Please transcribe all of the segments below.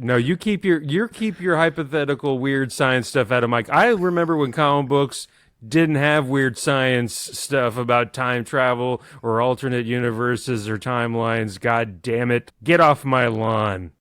No, you keep your hypothetical weird science stuff out of Mike. I remember when comic books didn't have weird science stuff about time travel or alternate universes or timelines. God damn it. Get off my lawn.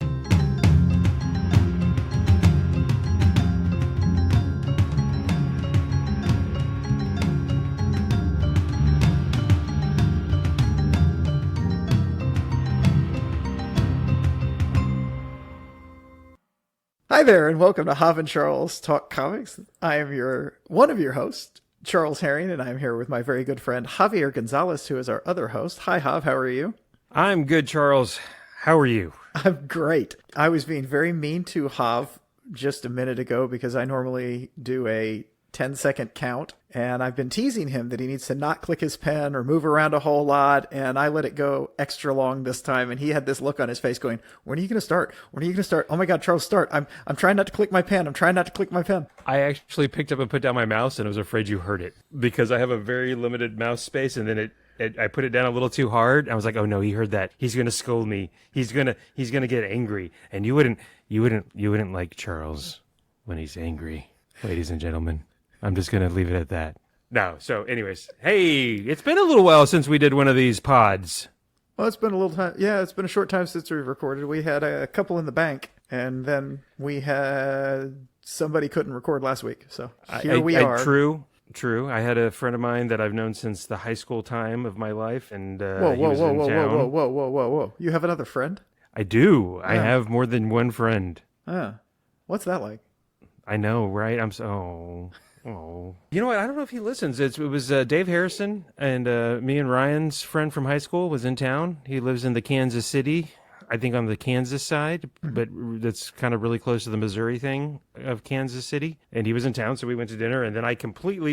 Hi there, and welcome to Hav and Charles Talk Comics. I am one of your hosts, Charles Herring, and I'm here with my very good friend Javier Gonzalez, who is our other host. Hi, Hav. How are you? I'm good, Charles. How are you? I'm great. I was being very mean to Hav just a minute ago because I normally do a 10-second count, and I've been teasing him that he needs to not click his pen or move around a whole lot, and I let it go extra long this time, and he had this look on his face going, when are you going to start? When are you going to start? Oh my God, Charles, start. I'm trying not to click my pen. I'm trying not to click my pen. I actually picked up and put down my mouse, and I was afraid you heard it because I have a very limited mouse space, and then I put it down a little too hard. I was like, oh no, he heard that. He's going to scold me. He's going to get angry. And you wouldn't like Charles when he's angry, ladies and gentlemen. I'm just going to leave it at that. No. So anyways, hey, it's been a little while since we did one of these pods. Well, it's been a little time. Yeah, it's been a short time since we've recorded. We had a couple in the bank, and then we had somebody couldn't record last week. So here we are. True. I had a friend of mine that I've known since the high school time of my life, and whoa, he was in town. Whoa. You have another friend? I do. Yeah. I have more than one friend. What's that like? I know, right? Oh, you know what? I don't know if he listens. It was Dave Harrison, and me and Ryan's friend from high school was in town. He lives in the Kansas City, I think on the Kansas side, but that's kind of really close to the Missouri thing of Kansas City. And he was in town, so we went to dinner. And then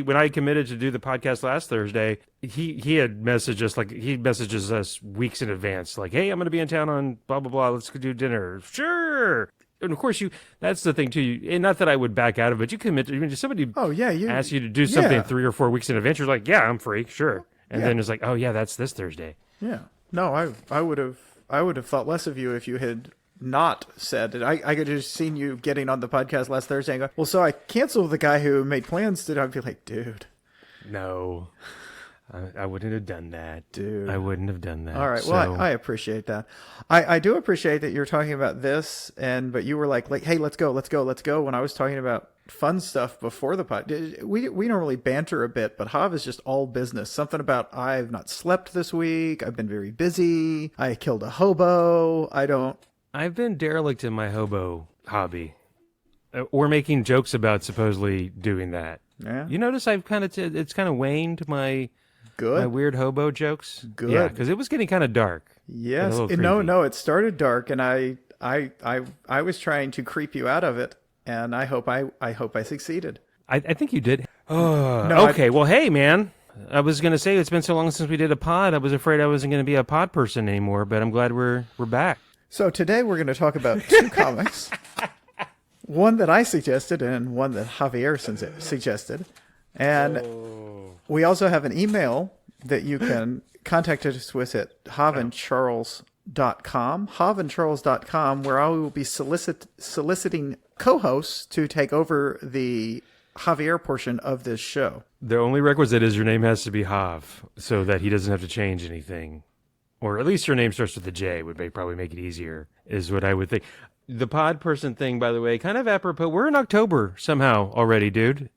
when I committed to do the podcast last Thursday, he had messaged us, like he messages us weeks in advance, like, hey, I'm going to be in town on blah, blah, blah. Let's go do dinner. Sure. And of course, that's the thing too. And not that I would back out of it. You commit to somebody. Oh yeah, asks you to do something 3 or 4 weeks in advance. You're like, yeah, I'm free, sure. And then it's like, oh yeah, that's this Thursday. Yeah. No, I would have thought less of you if you had not said it. I could have seen you getting on the podcast last Thursday and go, well, so I canceled the guy who made plans today. I'd be like, dude. No. I wouldn't have done that. Dude. I wouldn't have done that. All right. Well, I appreciate that. I do appreciate that you're talking about this, but you were like, hey, let's go. When I was talking about fun stuff before the pod, we normally banter a bit, but Hav is just all business. Something about, I've not slept this week. I've been very busy. I killed a hobo. I've been derelict in my hobo hobby. Or making jokes about supposedly doing that. Yeah. You notice it's kind of waned my... Good. My weird hobo jokes. Good. Yeah, because it was getting kind of dark. Yes. No, it started dark, and I was trying to creep you out of it, and I hope I succeeded. I think you did. No, okay. Well, hey, man. I was going to say it's been so long since we did a pod. I was afraid I wasn't going to be a pod person anymore, but I'm glad we're back. So today we're going to talk about two comics. One that I suggested and one that Javier suggested. And we also have an email that you can contact us with at havandcharles.com, havandcharles.com, where I will be soliciting co-hosts to take over the Javier portion of this show. The only requisite is your name has to be Hav, so that he doesn't have to change anything. Or at least your name starts with a J, would probably make it easier, is what I would think. The pod person thing, by the way, kind of apropos. We're in October somehow already, dude.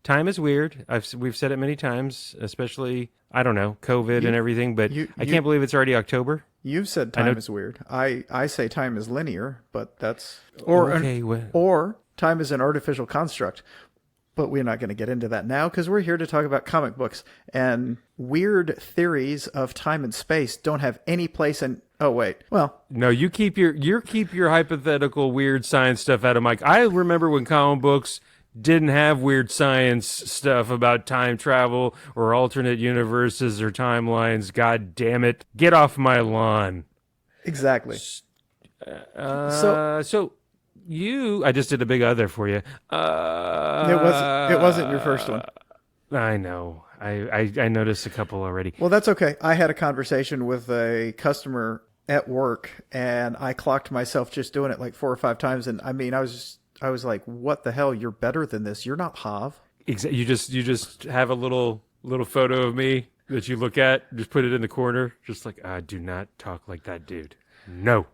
Time is weird. We've said it many times, especially, I don't know, COVID and everything, but I can't believe it's already October. You've said time is weird. I say time is linear, but that's... Or time is an artificial construct. But we're not going to get into that now because we're here to talk about comic books. And weird theories of time and space don't have any place in... Oh, wait. Well... No, you keep your hypothetical weird science stuff out of Mike. I remember when comic books... didn't have weird science stuff about time travel or alternate universes or timelines. God damn it. Get off my lawn. Exactly. I just did a big other for you. It wasn't your first one. I know. I noticed a couple already. Well, that's okay. I had a conversation with a customer at work, and I clocked myself just doing it like 4 or 5 times. And I mean, I was like, what the hell? You're better than this. You're not Hav. You just have a little photo of me that you look at, just put it in the corner, just like, do not talk like that, dude. No,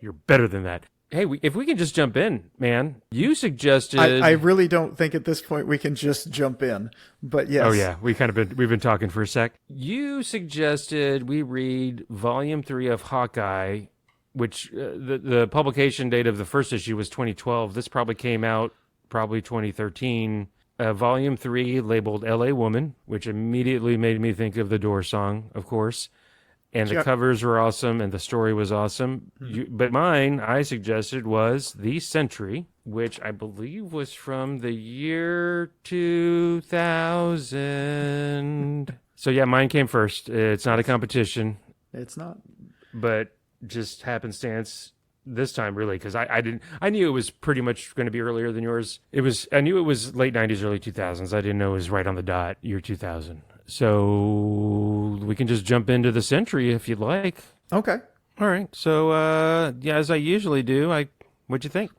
you're better than that. Hey, if we can just jump in, man. You suggested. I really don't think at this point we can just jump in, but yes. Oh yeah, we've been talking for a sec. You suggested we read Volume 3 of Hawkeye, which the publication date of the first issue was 2012. This probably came out 2013. Volume 3 labeled L.A. Woman, which immediately made me think of the Doors song, of course. And the covers were awesome, and the story was awesome. But mine, I suggested, was The Sentry, which I believe was from the year 2000. So yeah, mine came first. It's not a competition. It's not. But just happenstance this time, really, because I knew it was pretty much going to be earlier than yours. I knew it was late 90s, early 2000s. I didn't know it was right on the dot, year 2000. So we can just jump into The Sentry if you'd like. Okay. All right. So, yeah, as I usually do, what'd you think?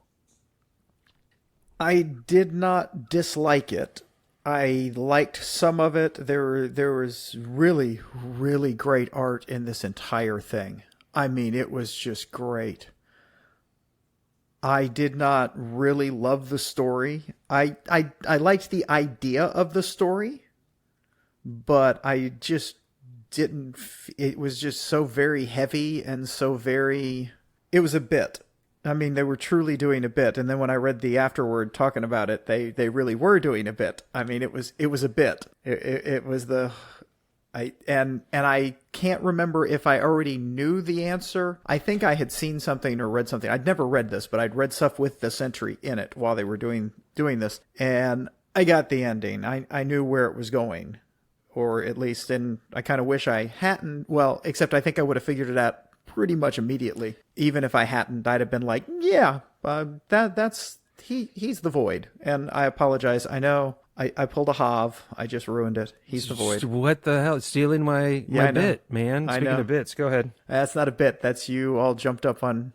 I did not dislike it. I liked some of it. There was really, really great art in this entire thing. I mean, it was just great. I did not really love the story. I liked the idea of the story, but I just didn't. It was just so very heavy and so very. It was a bit. I mean, they were truly doing a bit, and then when I read the afterword talking about it, they really were doing a bit. I mean, it was a bit. It was the. And I can't remember if I already knew the answer. I think I had seen something or read something. I'd never read this, but I'd read stuff with the Sentry in it while they were doing this, and I got the ending. I knew where it was going, or at least, and I kind of wish I hadn't. Well, except I think I would have figured it out pretty much immediately. Even if I hadn't, I'd have been like, yeah, that's he's the Void, and I apologize. I know. I pulled a Hav. I just ruined it. He's the Void. What the hell? Stealing my bit, man. Speaking of bits, go ahead. That's not a bit. That's you all jumped up on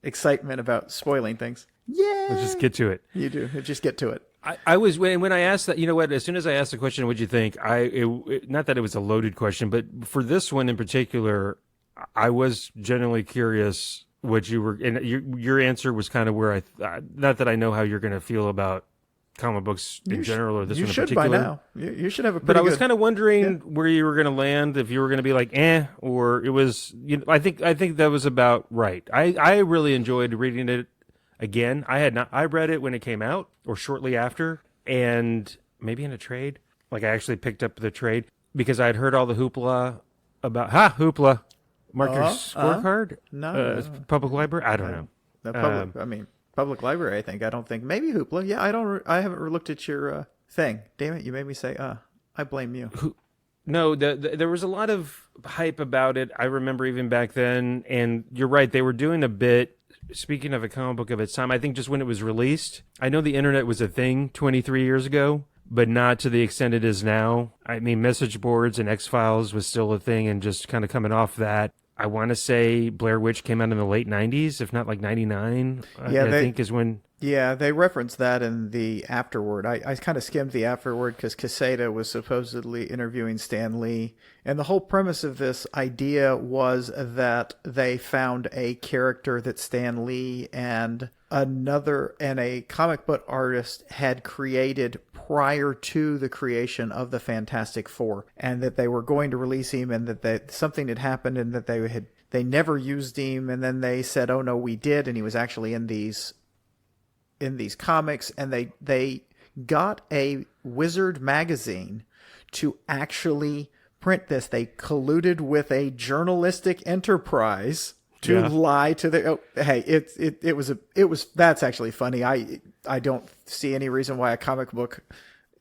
excitement about spoiling things. Yeah. Let's just get to it. You do. Just get to it. I was, when I asked that, you know what, as soon as I asked the question, what'd you think? Not that it was a loaded question, but for this one in particular, I was genuinely curious what you were, and your answer was kind of where not that I know how you're going to feel about comic books in general, or this one in particular. You should by now. You should have a pretty But I was kind of wondering where you were going to land, if you were going to be like, or it was, I think that was about right. I really enjoyed reading it again. I read it when it came out, or shortly after, and maybe in a trade. Like, I actually picked up the trade, because I had heard all the hoopla about, hoopla, mark your scorecard? No. Public library? I don't know. The public library, I think. I don't think. Maybe Hoopla. Yeah, I haven't looked at your thing. Damn it, you made me say, I blame you. No, there was a lot of hype about it. I remember even back then, and you're right, they were doing a bit, speaking of a comic book of its time, I think just when it was released. I know the internet was a thing 23 years ago, but not to the extent it is now. I mean, message boards and X-Files was still a thing, and just kind of coming off that. I want to say Blair Witch came out in the late 90s, if not like 99, I think is when... Yeah, they referenced that in the afterword. I kind of skimmed the afterword because Quesada was supposedly interviewing Stan Lee. And the whole premise of this idea was that they found a character that Stan Lee and a comic book artist had created prior to the creation of the Fantastic Four, and that they were going to release him, and that something had happened, and that they never used him, and then they said, oh no, we did, and he was actually in these comics, and they got a Wizard magazine to actually print this. They colluded with a journalistic enterprise to lie to the. Oh, hey, it was that's actually funny. I don't see any reason why a comic book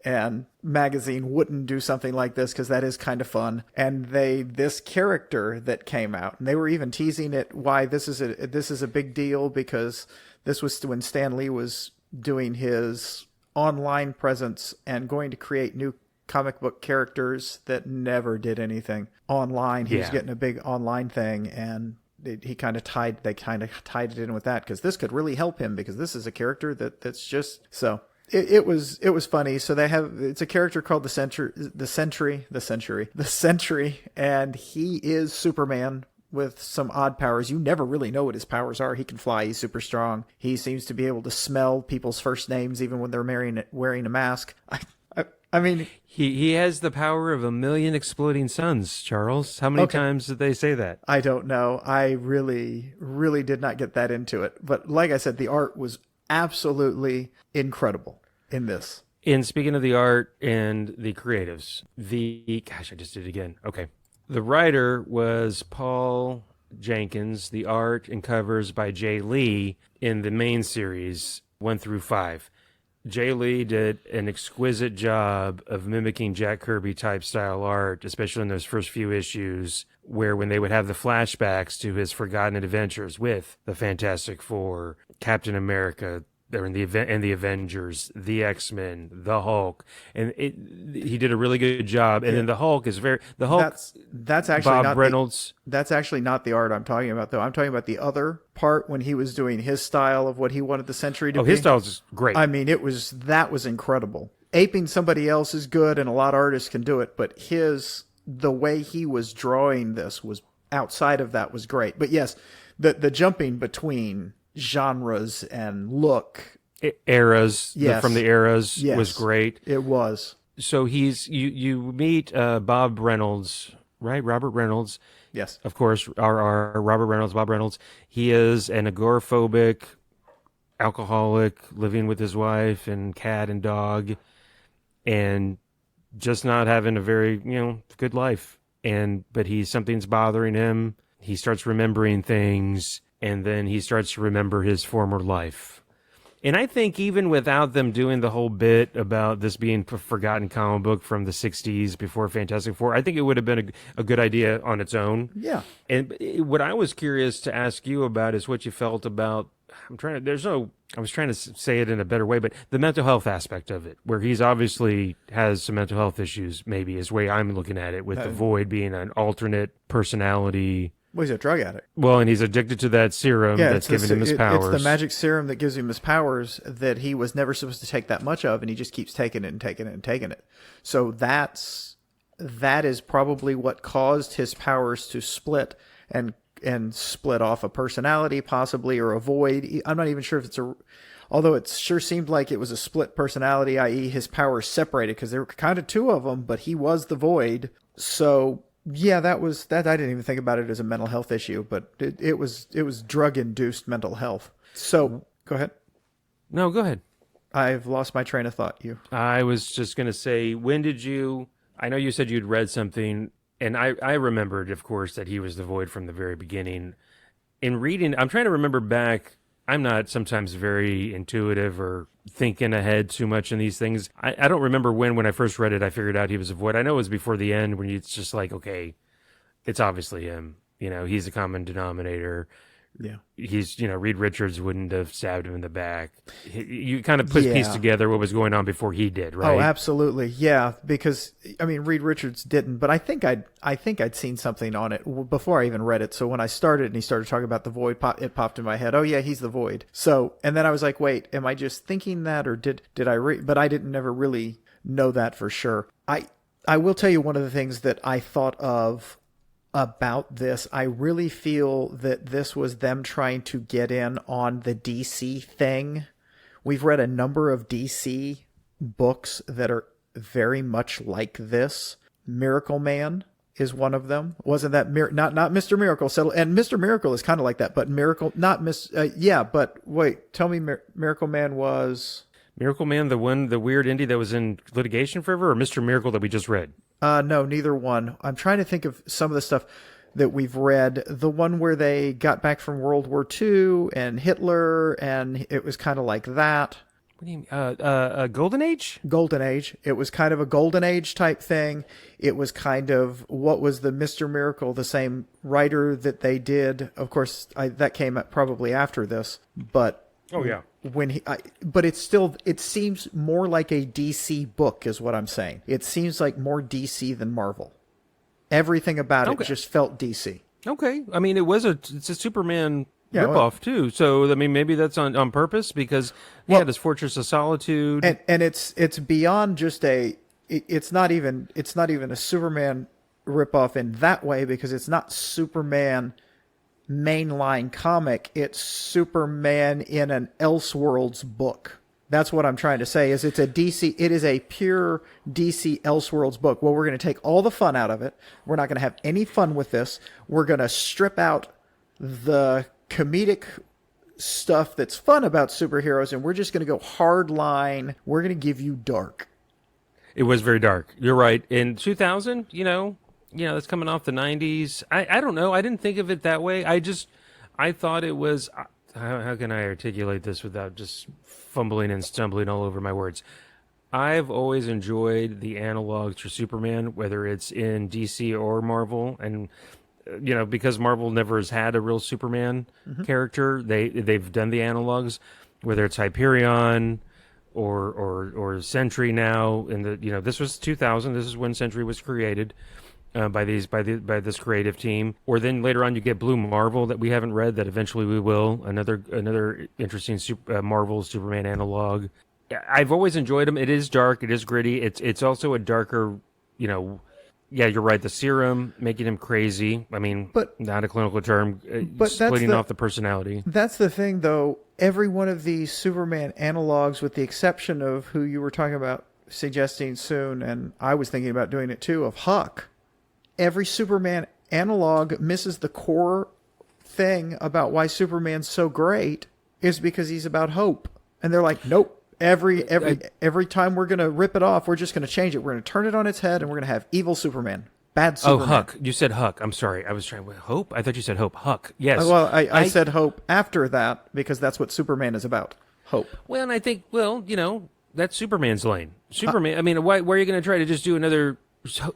and magazine wouldn't do something like this, because that is kind of fun. And this character that came out, and they were even teasing it, why this is a big deal, because this was when Stan Lee was doing his online presence and going to create new comic book characters that never did anything online. He was getting a big online thing, and they kind of tied it in with that, because this could really help him, because this is a character that's just so. It was funny. So it's a character called the Sentry, and he is Superman with some odd powers. You never really know what his powers are. He can fly. He's super strong. He seems to be able to smell people's first names even when they're wearing a mask. I mean, he has the power of 1,000,000 exploding suns, Charles. How many times did they say that? I don't know. I really, really did not get that into it. But like I said, the art was absolutely incredible in this. And speaking of the art and the creatives, I just did it again. Okay. The writer was Paul Jenkins, the art and covers by Jay Lee in the main series 1 through 5. Jay Lee did an exquisite job of mimicking Jack Kirby type style art, especially in those first few issues, where when they would have the flashbacks to his forgotten adventures with the Fantastic Four, Captain America, and the Avengers, the X-Men, the Hulk, and he did a really good job. And then the Hulk is that's actually Bob not Reynolds. That's actually not the art I'm talking about, though. I'm talking about the other part when he was doing his style of what he wanted the Sentry to be. His style is great. I mean, that was incredible. Aping somebody else is good, and a lot of artists can do it, but the way he was drawing this was outside of that was great. But yes, the jumping between genres and look eras yes. From the eras yes. was great. It was. So you meet Bob Reynolds, right? Robert Reynolds. Yes. Of course, our Robert Reynolds, Bob Reynolds. He is an agoraphobic alcoholic living with his wife and cat and dog, and just not having a very, good life. But something's bothering him. He starts remembering things, and then he starts to remember his former life. And I think even without them doing the whole bit about this being a forgotten comic book from the 60s before Fantastic Four, I think it would have been a good idea on its own. Yeah. And what I was curious to ask you about is what you felt about, I was trying to say it in a better way, but the mental health aspect of it, where he's obviously has some mental health issues, maybe is the way I'm looking at it, with the Void being an alternate personality. Well, he's a drug addict. Well, and he's addicted to that serum that's giving him his powers. It's the magic serum that gives him his powers that he was never supposed to take that much of, and he just keeps taking it and taking it and taking it. So that is probably what caused his powers to split and split off a personality, possibly, or a void. I'm not even sure if although it sure seemed like it was a split personality, i.e. his powers separated, because there were kind of two of them, but he was the void. So yeah, that I didn't even think about it as a mental health issue, but it was drug-induced mental health. So go ahead. No, go ahead. I've lost my train of thought. I was just going to say, I know you said you'd read something, and I remembered, of course, that he was the Void from the very beginning. In reading, I'm trying to remember back. I'm not sometimes very intuitive or thinking ahead too much in these things. I don't remember when I first read it, I figured out he was a Void. I know it was before the end when it's just like, okay, it's obviously him. He's a common denominator. Yeah. He's, Reed Richards wouldn't have stabbed him in the back. You kind of piece together what was going on before he did, right? Oh, absolutely. Yeah, because Reed Richards didn't, but I think I'd seen something on it before I even read it. So when I started and he started talking about the Void, it popped in my head. Oh yeah, he's the Void. So, and then I was like, wait, am I just thinking that, or did I read? But I didn't never really know that for sure. I will tell you one of the things that I thought of about this. I really feel that this was them trying to get in on the DC thing. We've read a number of DC books that are very much like this. Miracle Man is one of them. Wasn't that not Mr. Miracle? And Mr. Miracle is kind of like that, but Miracle, not Miss. Yeah, but wait, tell me, Miracle Man was Miracle Man, the weird indie that was in litigation forever, or Mr. Miracle that we just read? No, neither one. I'm trying to think of some of the stuff that we've read. The one where they got back from World War II and Hitler, and it was kind of like that. What do you mean? Golden Age? Golden Age. It was kind of a Golden Age type thing. It was kind of what was the Mr. Miracle, the same writer that they did. Of course, that came probably after this, but oh yeah, but it seems more like a DC book is what I'm saying. It seems like more DC than Marvel. Everything about it just felt DC. Okay. I mean, it's a Superman ripoff well, too. So, I mean, maybe that's on purpose because he had his Fortress of Solitude. And it's beyond just it's not even a Superman ripoff in that way, because it's not Superman mainline comic. It's Superman in an Elseworlds book. That's what I'm trying to say. It is a pure DC Elseworlds book. Well, we're going to take all the fun out of it. We're not going to have any fun with this. We're going to strip out the comedic stuff that's fun about superheroes, and we're just going to go hard line. We're going to give you dark. It was very dark. You're right. In 2000, that's coming off the 90s. I don't know. I didn't think of it that way. I thought it was, how can I articulate this without just fumbling and stumbling all over my words? I've always enjoyed the analogs for Superman, whether it's in DC or Marvel. And, because Marvel never has had a real Superman character, they've done the analogs, whether it's Hyperion or Sentry now. And this was 2000. This is when Sentry was created. By this creative team, or then later on you get Blue Marvel that we haven't read that eventually we will. Another interesting Marvel Superman analog. I've always enjoyed them. It is dark. It is gritty. It's also a darker, Yeah, you're right. The serum making him crazy. I mean, but not a clinical term. But splitting off the personality. That's the thing, though. Every one of these Superman analogs, with the exception of who you were talking about suggesting soon, and I was thinking about doing it too, of Huck. Every Superman analog misses the core thing about why Superman's so great is because he's about hope. And they're like, nope. Every time we're going to rip it off, we're just going to change it. We're going to turn it on its head, and we're going to have evil Superman. Bad Superman. Oh, Huck. You said Huck. I'm sorry. I was trying with Hope. I thought you said Hope. Huck. Yes. Well, I said hope after that because that's what Superman is about. Hope. Well, and I think, that's Superman's lane. Superman, why are you going to try to just do another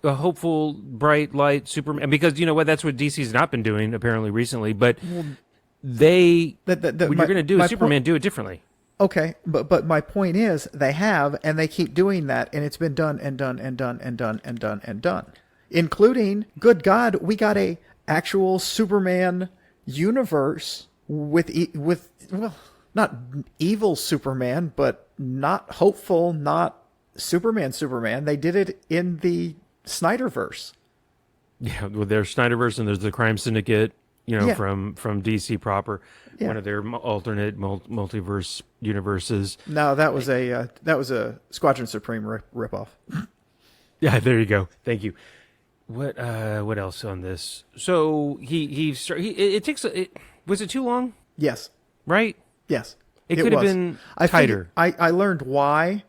a hopeful, bright light Superman? Because you know what? That's what DC's not been doing apparently recently. But when you're going to do a Superman, do it differently. Okay, but my point is they have, and they keep doing that, and it's been done and done and done and done and done and done, including, good God, we got a actual Superman universe with not evil Superman, but not hopeful, not Superman. They did it in the Snyderverse. Yeah, well, there's Snyderverse and there's the Crime Syndicate, from DC proper, one of their alternate multiverse universes. No, that was a Squadron Supreme ripoff. Yeah, there you go. Thank you. What else on this? So was it too long? Yes. Right? Yes. It could have been tighter. I learned why.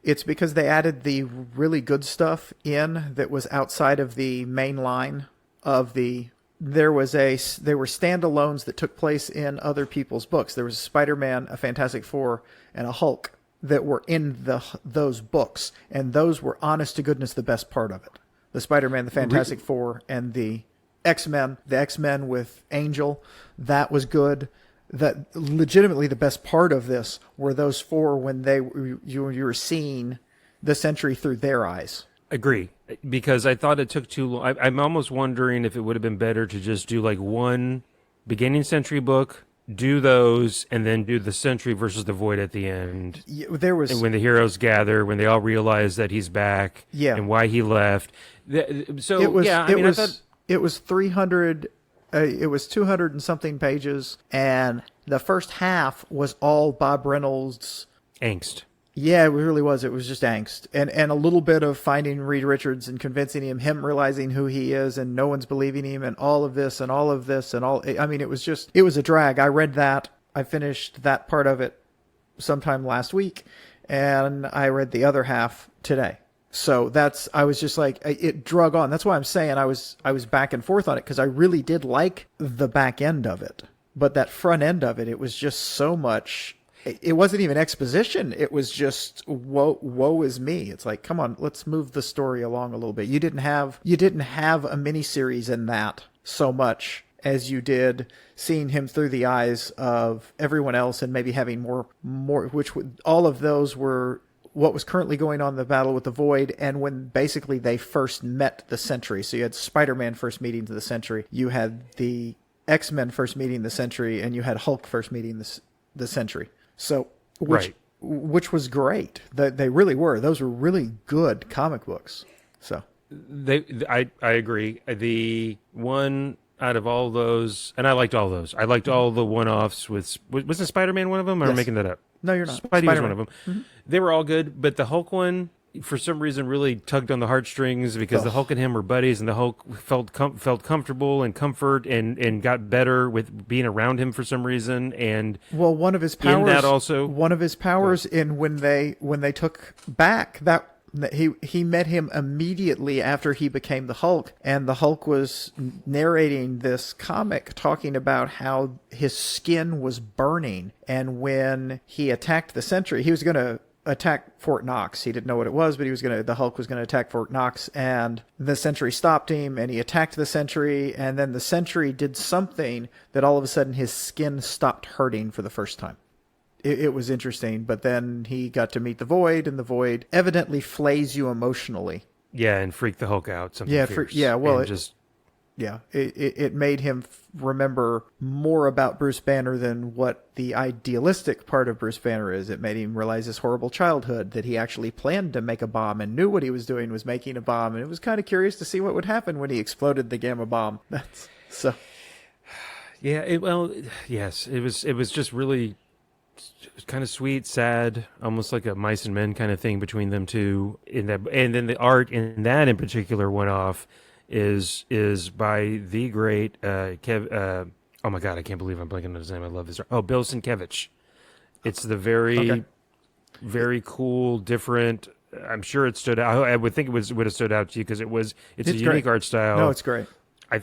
It's because they added the really good stuff in that was outside of the main line of the. There were standalones that took place in other people's books. There was a Spider-Man, a Fantastic Four, and a Hulk that were in those books, and those were, honest to goodness, the best part of it. The Spider-Man, the Fantastic Four, and the X-Men. The X-Men with Angel, that was good. That legitimately the best part of this were those four when you were seeing the Sentry through their eyes. Agree, because I thought it took too long. I'm almost wondering if it would have been better to just do like one beginning Sentry book, do those, and then do the Sentry versus the Void at the end. Yeah, and when the heroes gather, when they all realize that he's back, and why he left. So it was 300. It was 200 and something pages, and the first half was all Bob Reynolds angst. Yeah, it really was. It was just angst, and a little bit of finding Reed Richards and convincing him realizing who he is, and no one's believing him, and all of this and all of this and all. I mean, it was a drag. I read that. I finished that part of it sometime last week, and I read the other half today. So I was just like, it drug on. That's why I'm saying I was back and forth on it, because I really did like the back end of it, but that front end of it, it was just so much. It wasn't even exposition. It was just woe is me. It's like, come on, let's move the story along a little bit. You didn't have a miniseries in that so much, as you did seeing him through the eyes of everyone else and maybe having more, which all of those were what was currently going on in the battle with the Void, and when basically they first met the Sentry. So you had Spider-Man first meeting the Sentry, you had the X-Men first meeting the Sentry, and you had Hulk first meeting the Sentry. So, which was great. They really were. Those were really good comic books. So I agree. The one out of all those, and I liked all those. I liked all the one-offs with, wasn't Spider-Man one of them? Or am I making that up? No, you're not. Spidey Spider-Man was one of them. Mm-hmm. They were all good, but the Hulk one, for some reason, really tugged on the heartstrings because the Hulk and him were buddies, and the Hulk felt comfortable and comfort and got better with being around him for some reason. And one of his powers, in that also, in when they took back that. He met him immediately after he became the Hulk, and the Hulk was narrating this comic talking about how his skin was burning, and when he attacked the Sentry, he was going to attack Fort Knox. He didn't know what it was, but the Hulk was going to attack Fort Knox, and the Sentry stopped him, and he attacked the Sentry, and then the Sentry did something that all of a sudden his skin stopped hurting for the first time. It was interesting, but then he got to meet the Void, and the Void evidently flays you emotionally. Yeah, and freak the Hulk out. It made him remember more about Bruce Banner than what the idealistic part of Bruce Banner is. It made him realize his horrible childhood, that he actually planned to make a bomb and knew what he was doing was making a bomb, and it was kind of curious to see what would happen when he exploded the gamma bomb. Yeah, it was just really... It was kind of sweet, sad, almost like a mice and men kind of thing between them two. And then the art in that in particular one-off is by the great oh my God, I can't believe I'm blanking on his name. I love this. Oh, Bill Sienkiewicz. It's the very cool, different. I'm sure it stood out. I would think would have stood out to you because it's a unique art style. No, it's great. I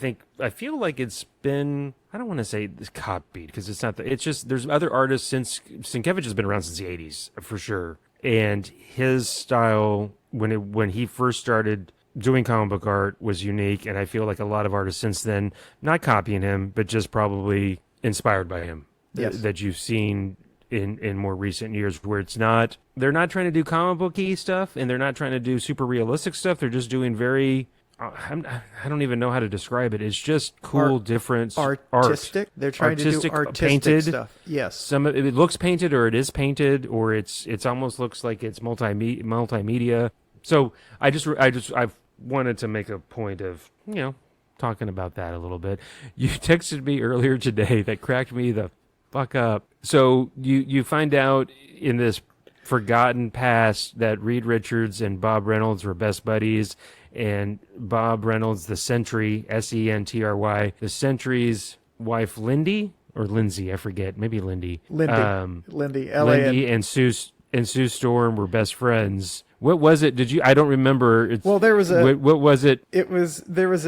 feel like it's been, I don't want to say copied because it's not it's just, there's other artists since Sienkiewicz has been around since the 80s for sure. And his style when he first started doing comic book art was unique. And I feel like a lot of artists since then, not copying him, but just probably inspired by him. Yes. That you've seen in more recent years where they're not trying to do comic booky stuff and they're not trying to do super realistic stuff. They're just doing very, I don't even know how to describe it. It's just cool, different artistic. They're trying to do artistic painted stuff. Yes, some it looks painted, or it is painted, or it's almost looks like it's multimedia. So I wanted to make a point of talking about that a little bit. You texted me earlier today that cracked me the fuck up. So you find out in this forgotten past that Reed Richards and Bob Reynolds were best buddies. And Bob Reynolds, the Sentry, Sentry, the Sentry's wife, Lindy, or Lindsay, I forget, maybe Lindy. Lindy, Lindy and Sue Storm were best friends. What was it? I don't remember. There was what was it? There was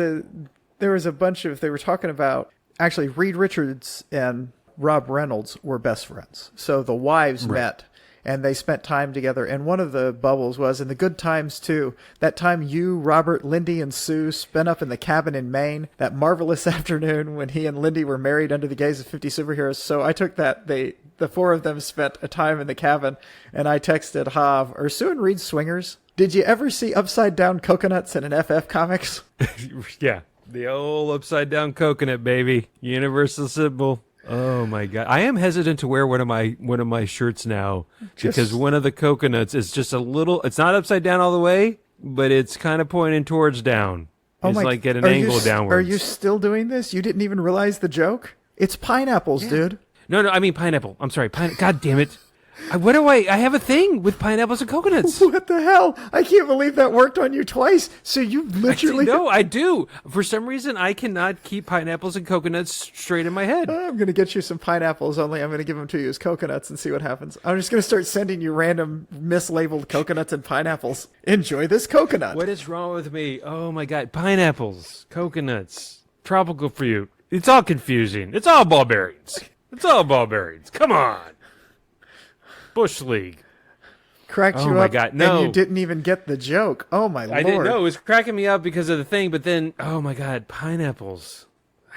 a bunch of, they were talking about, actually, Reed Richards and Rob Reynolds were best friends. So the wives met. And they spent time together. And one of the bubbles was, in the good times too, that time you, Robert, Lindy, and Sue spent up in the cabin in Maine, that marvelous afternoon when he and Lindy were married under the gaze of 50 superheroes. So I took that, the four of them spent a time in the cabin, and I texted Hav, "Are Sue and Reed swingers? Did you ever see upside down coconuts in an FF comics?" Yeah, the old upside down coconut, baby. Universal symbol. Oh my God! I am hesitant to wear one of my shirts now because one of the coconuts is just a little. It's not upside down all the way, but it's kind of pointing towards down. It's like at an angle downwards. Are you still doing this? You didn't even realize the joke? It's pineapples, dude. No, I mean pineapple. I'm sorry, God damn it! I have a thing with pineapples and coconuts. What the hell? I can't believe that worked on you twice. So you literally... No, I do. For some reason, I cannot keep pineapples and coconuts straight in my head. I'm going to get you some pineapples, only I'm going to give them to you as coconuts and see what happens. I'm just going to start sending you random mislabeled coconuts and pineapples. Enjoy this coconut. What is wrong with me? Oh my God. Pineapples, coconuts, tropical fruit. It's all confusing. It's all barbarians. Come on. Bush League. Cracked you up, God, no. And you didn't even get the joke. Oh, my Lord. I didn't know. It was cracking me up because of the thing, but then, oh, my God, pineapples.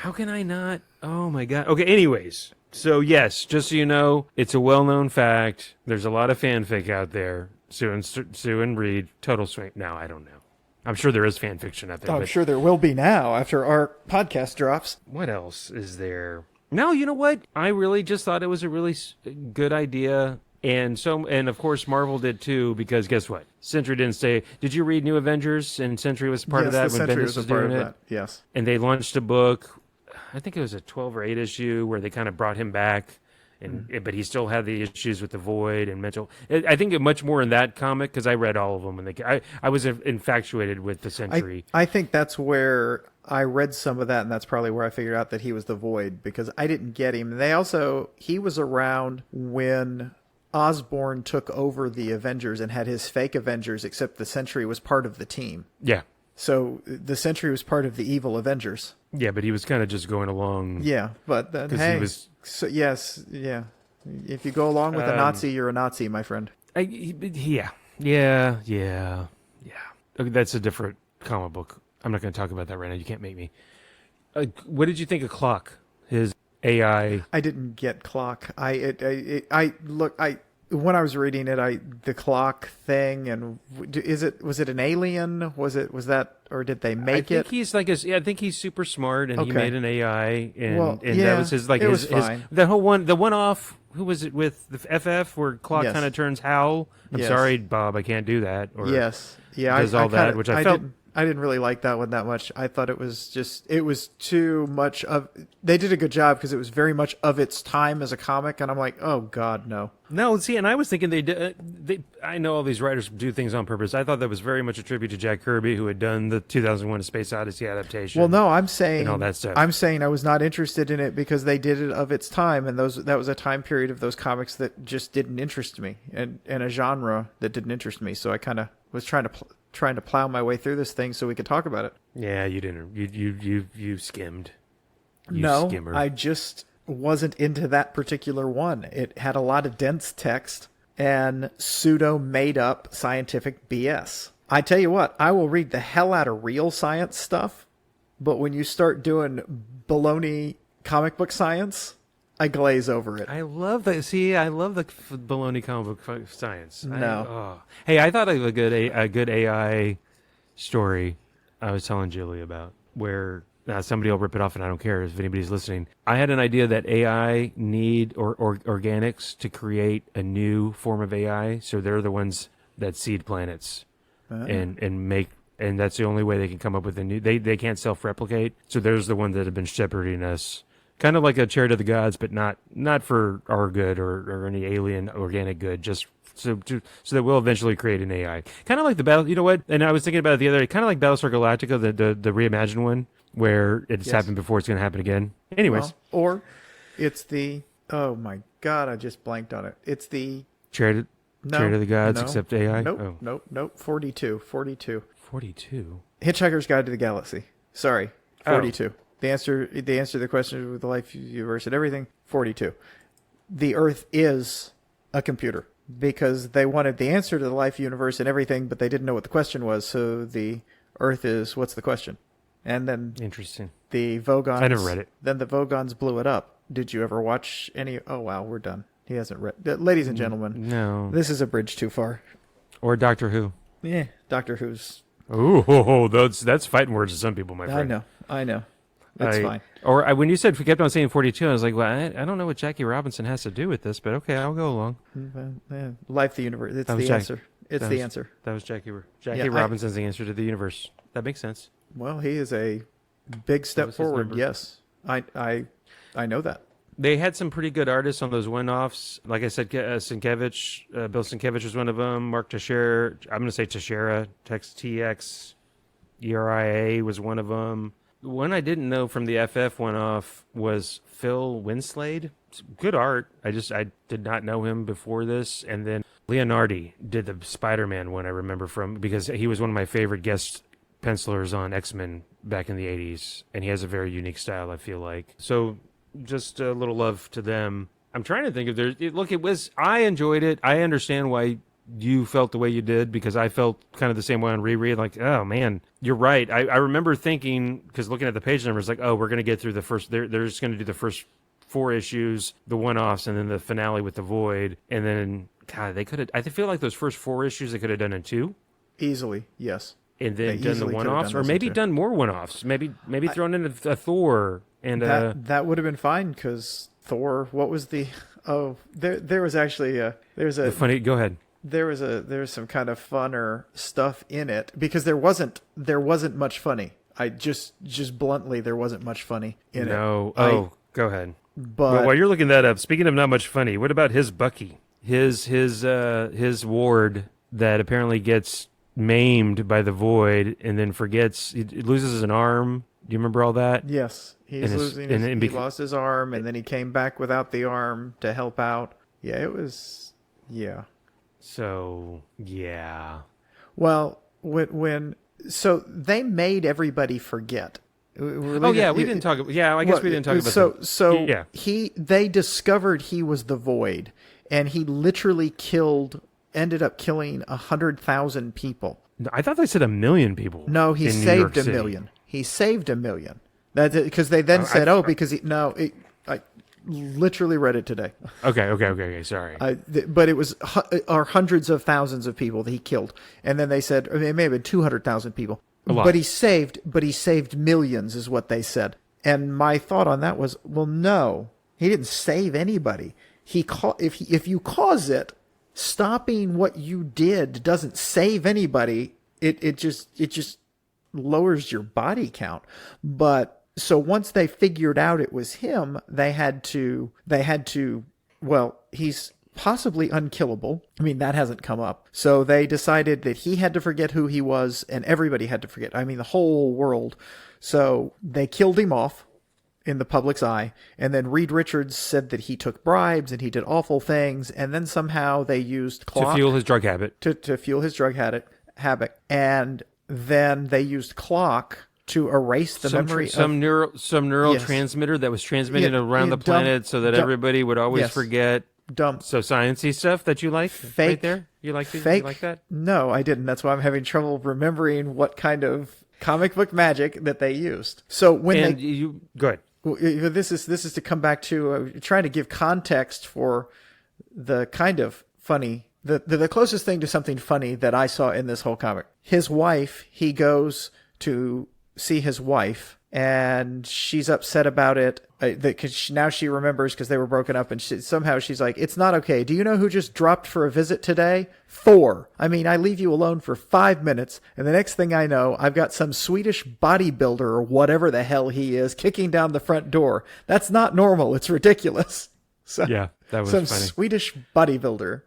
How can I not? Oh my god. Okay, anyways. So yes, just so you know, it's a well-known fact. There's a lot of fanfic out there. Sue and Reed, total swing. No, I don't know. I'm sure there is fan fiction out there. I'm but sure there will be now after our podcast drops. what else is there? No, you know what? I really just thought it was a really good idea. And of course Marvel did too, because guess what? Sentry didn't say. Did you read New Avengers? And Sentry was part of that the when Sentry Bendis was a part doing of it. that. Yes. And they launched a book. I think it was a 12 or 8 issue where they kind of brought him back, but he still had the issues with the Void and mental. I think much more in that comic because I read all of them, and I was infatuated with the Sentry. I think that's where I read some of that, and that's probably where I figured out that he was the Void, because I didn't get him. He was around when Osborn took over the Avengers and had his fake Avengers, except the Sentry was part of the team. Yeah. So the Sentry was part of the evil Avengers. Yeah, but he was kind of just going along. Yeah, but then, hey, yes, yeah. If you go along with a Nazi, you're a Nazi, my friend. Yeah. Okay, that's a different comic book. I'm not going to talk about that right now. You can't make me. What did you think of Clock? His AI. I didn't get Clock. When I was reading it, the Clock thing, and was it an alien? Was that, or did they make it? I think he's super smart, and he Okay. made an AI, and yeah, that was his it was fine. the one off. Who was it with the FF where Clock Yes. kind of turns Hal? I'm Yes. sorry, Bob, I can't do that. Or Yes, yeah, does all that, which I felt. I didn't really like that one that much. I thought it was too much of. They did a good job because it was very much of its time as a comic, and I'm like, oh God, no. No, see, and I was thinking I know all these writers do things on purpose. I thought that was very much a tribute to Jack Kirby, who had done the 2001: A Space Odyssey adaptation. Well, no, I'm saying and all that stuff. I'm saying I was not interested in it because they did it of its time, and that was a time period of those comics that just didn't interest me, and a genre that didn't interest me. So I kind of was trying to plow my way through this thing so we could talk about it. Yeah, you didn't. You skimmed. Skimmer. I just wasn't into that particular one. It had a lot of dense text and pseudo made up scientific BS. I tell you what, I will read the hell out of real science stuff, but when you start doing baloney comic book science, I glaze over it. I love that. See, I love the baloney comic book science. No. Hey, I thought of a good AI story I was telling Julie about where somebody will rip it off and I don't care if anybody's listening. I had an idea that AI need or organics to create a new form of AI. So they're the ones that seed planets and make, and that's the only way they can come up with a new, they can't self-replicate. So there's the ones that have been shepherding us. Kind of like a chariot of the gods, but not for our good or any alien organic good, just so that we'll eventually create an AI. Kind of like the battle, you know what? And I was thinking about it the other day, kind of like Battlestar Galactica, the reimagined one, where it's happened before, it's going to happen again. Anyways. Well, or it's the, oh my God, I just blanked on it. It's the... Chariot of the gods, except AI? Nope. 42. 42? Hitchhiker's Guide to the Galaxy. Sorry, 42. The answer to the question with the life universe and everything, 42. The Earth is a computer because they wanted the answer to the life universe and everything, but they didn't know what the question was. So the Earth is, what's the question? And then interesting. The Vogons. I never read it. Then the Vogons blew it up. Did you ever watch any? Oh wow, we're done. He hasn't read. Ladies and gentlemen, no, this is a bridge too far. Or Doctor Who. Yeah, Doctor Who's. Oh, that's fighting words to some people, my friend. I know. That's fine. Or when you said we kept on saying 42, I was like, well, I don't know what Jackie Robinson has to do with this, but okay, I'll go along. Life, the universe. It's the answer. It's the answer. That was Jackie Robinson's the answer to the universe. That makes sense. Well, he is a big step forward. Yes, I know that. They had some pretty good artists on those one-offs. Like I said, Sienkiewicz, Bill Sienkiewicz was one of them. Mark Teixeira, I'm going to say Teixeira, TXERIA was one of them. The one I didn't know from the FF one-off was Phil Winslade. Good art. I did not know him before this. And then Leonardi did the Spider-Man one I remember from, because he was one of my favorite guest pencilers on X-Men back in the 80s. And he has a very unique style, I feel like. So just a little love to them. I'm trying to think if there's... I enjoyed it. I understand why you felt the way you did, because I felt kind of the same way on reread. Like, oh man, you're right. I remember thinking, because looking at the page numbers, like, oh, we're going to get through the first. They're just going to do the first 4 issues, the one-offs, and then the finale with the Void, and then God, they could have. I feel like those first 4 issues they could have done in 2. Easily, yes. And then done the one-offs, or maybe done more one-offs. Maybe thrown in a Thor and that would have been fine, because Thor. What was the? Oh, there was actually there's a funny. Go ahead. There was some kind of funner stuff in it, because there wasn't much funny. I just bluntly, there wasn't much funny in it. No. Go ahead. But while you're looking that up, speaking of not much funny, what about his Bucky? His ward that apparently gets maimed by the Void and then forgets, he loses an arm. Do you remember all that? Yes, he lost his arm, and then he came back without the arm to help out. Yeah, it was. Yeah. So yeah. Well, so they made everybody forget. We didn't talk. Yeah, I guess we didn't talk about. They discovered he was the Void, and he literally ended up killing 100,000 people. I thought they said 1 million people. No, he saved 1 million. He saved 1 million. That's because they then said, I literally read it today. Okay. Sorry. But it was hundreds of thousands of people that he killed, and then they said it may have been 200,000 people. A lot. But he saved millions, is what they said. And my thought on that was, well, no, he didn't save anybody. If you cause it, stopping what you did doesn't save anybody. It just lowers your body count. But so once they figured out it was him, they had to, well, he's possibly unkillable. I mean, that hasn't come up. So they decided that he had to forget who he was, and everybody had to forget. I mean, the whole world. So they killed him off in the public's eye, and then Reed Richards said that he took bribes and he did awful things, and then somehow they used clock to fuel his drug habit. To fuel his drug habit, and then they used clock to erase the memory of some neurotransmitter that was transmitted around the planet, so that everybody would always forget. Dumb. So sciencey stuff that you like fake, right there? You like that? No, I didn't. That's why I'm having trouble remembering what kind of comic book magic that they used. So when go ahead. This is to come back to trying to give context for the kind of funny, the closest thing to something funny that I saw in this whole comic. His wife, he goes to see his wife, and she's upset about it because now she remembers, because they were broken up, and somehow she's like, it's not okay. Do you know who just dropped for a visit today? Thor. I mean, I leave you alone for 5 minutes, and the next thing I know, I've got some Swedish bodybuilder or whatever the hell he is kicking down the front door. That's not normal. It's ridiculous. So, yeah, that was some funny. Swedish bodybuilder.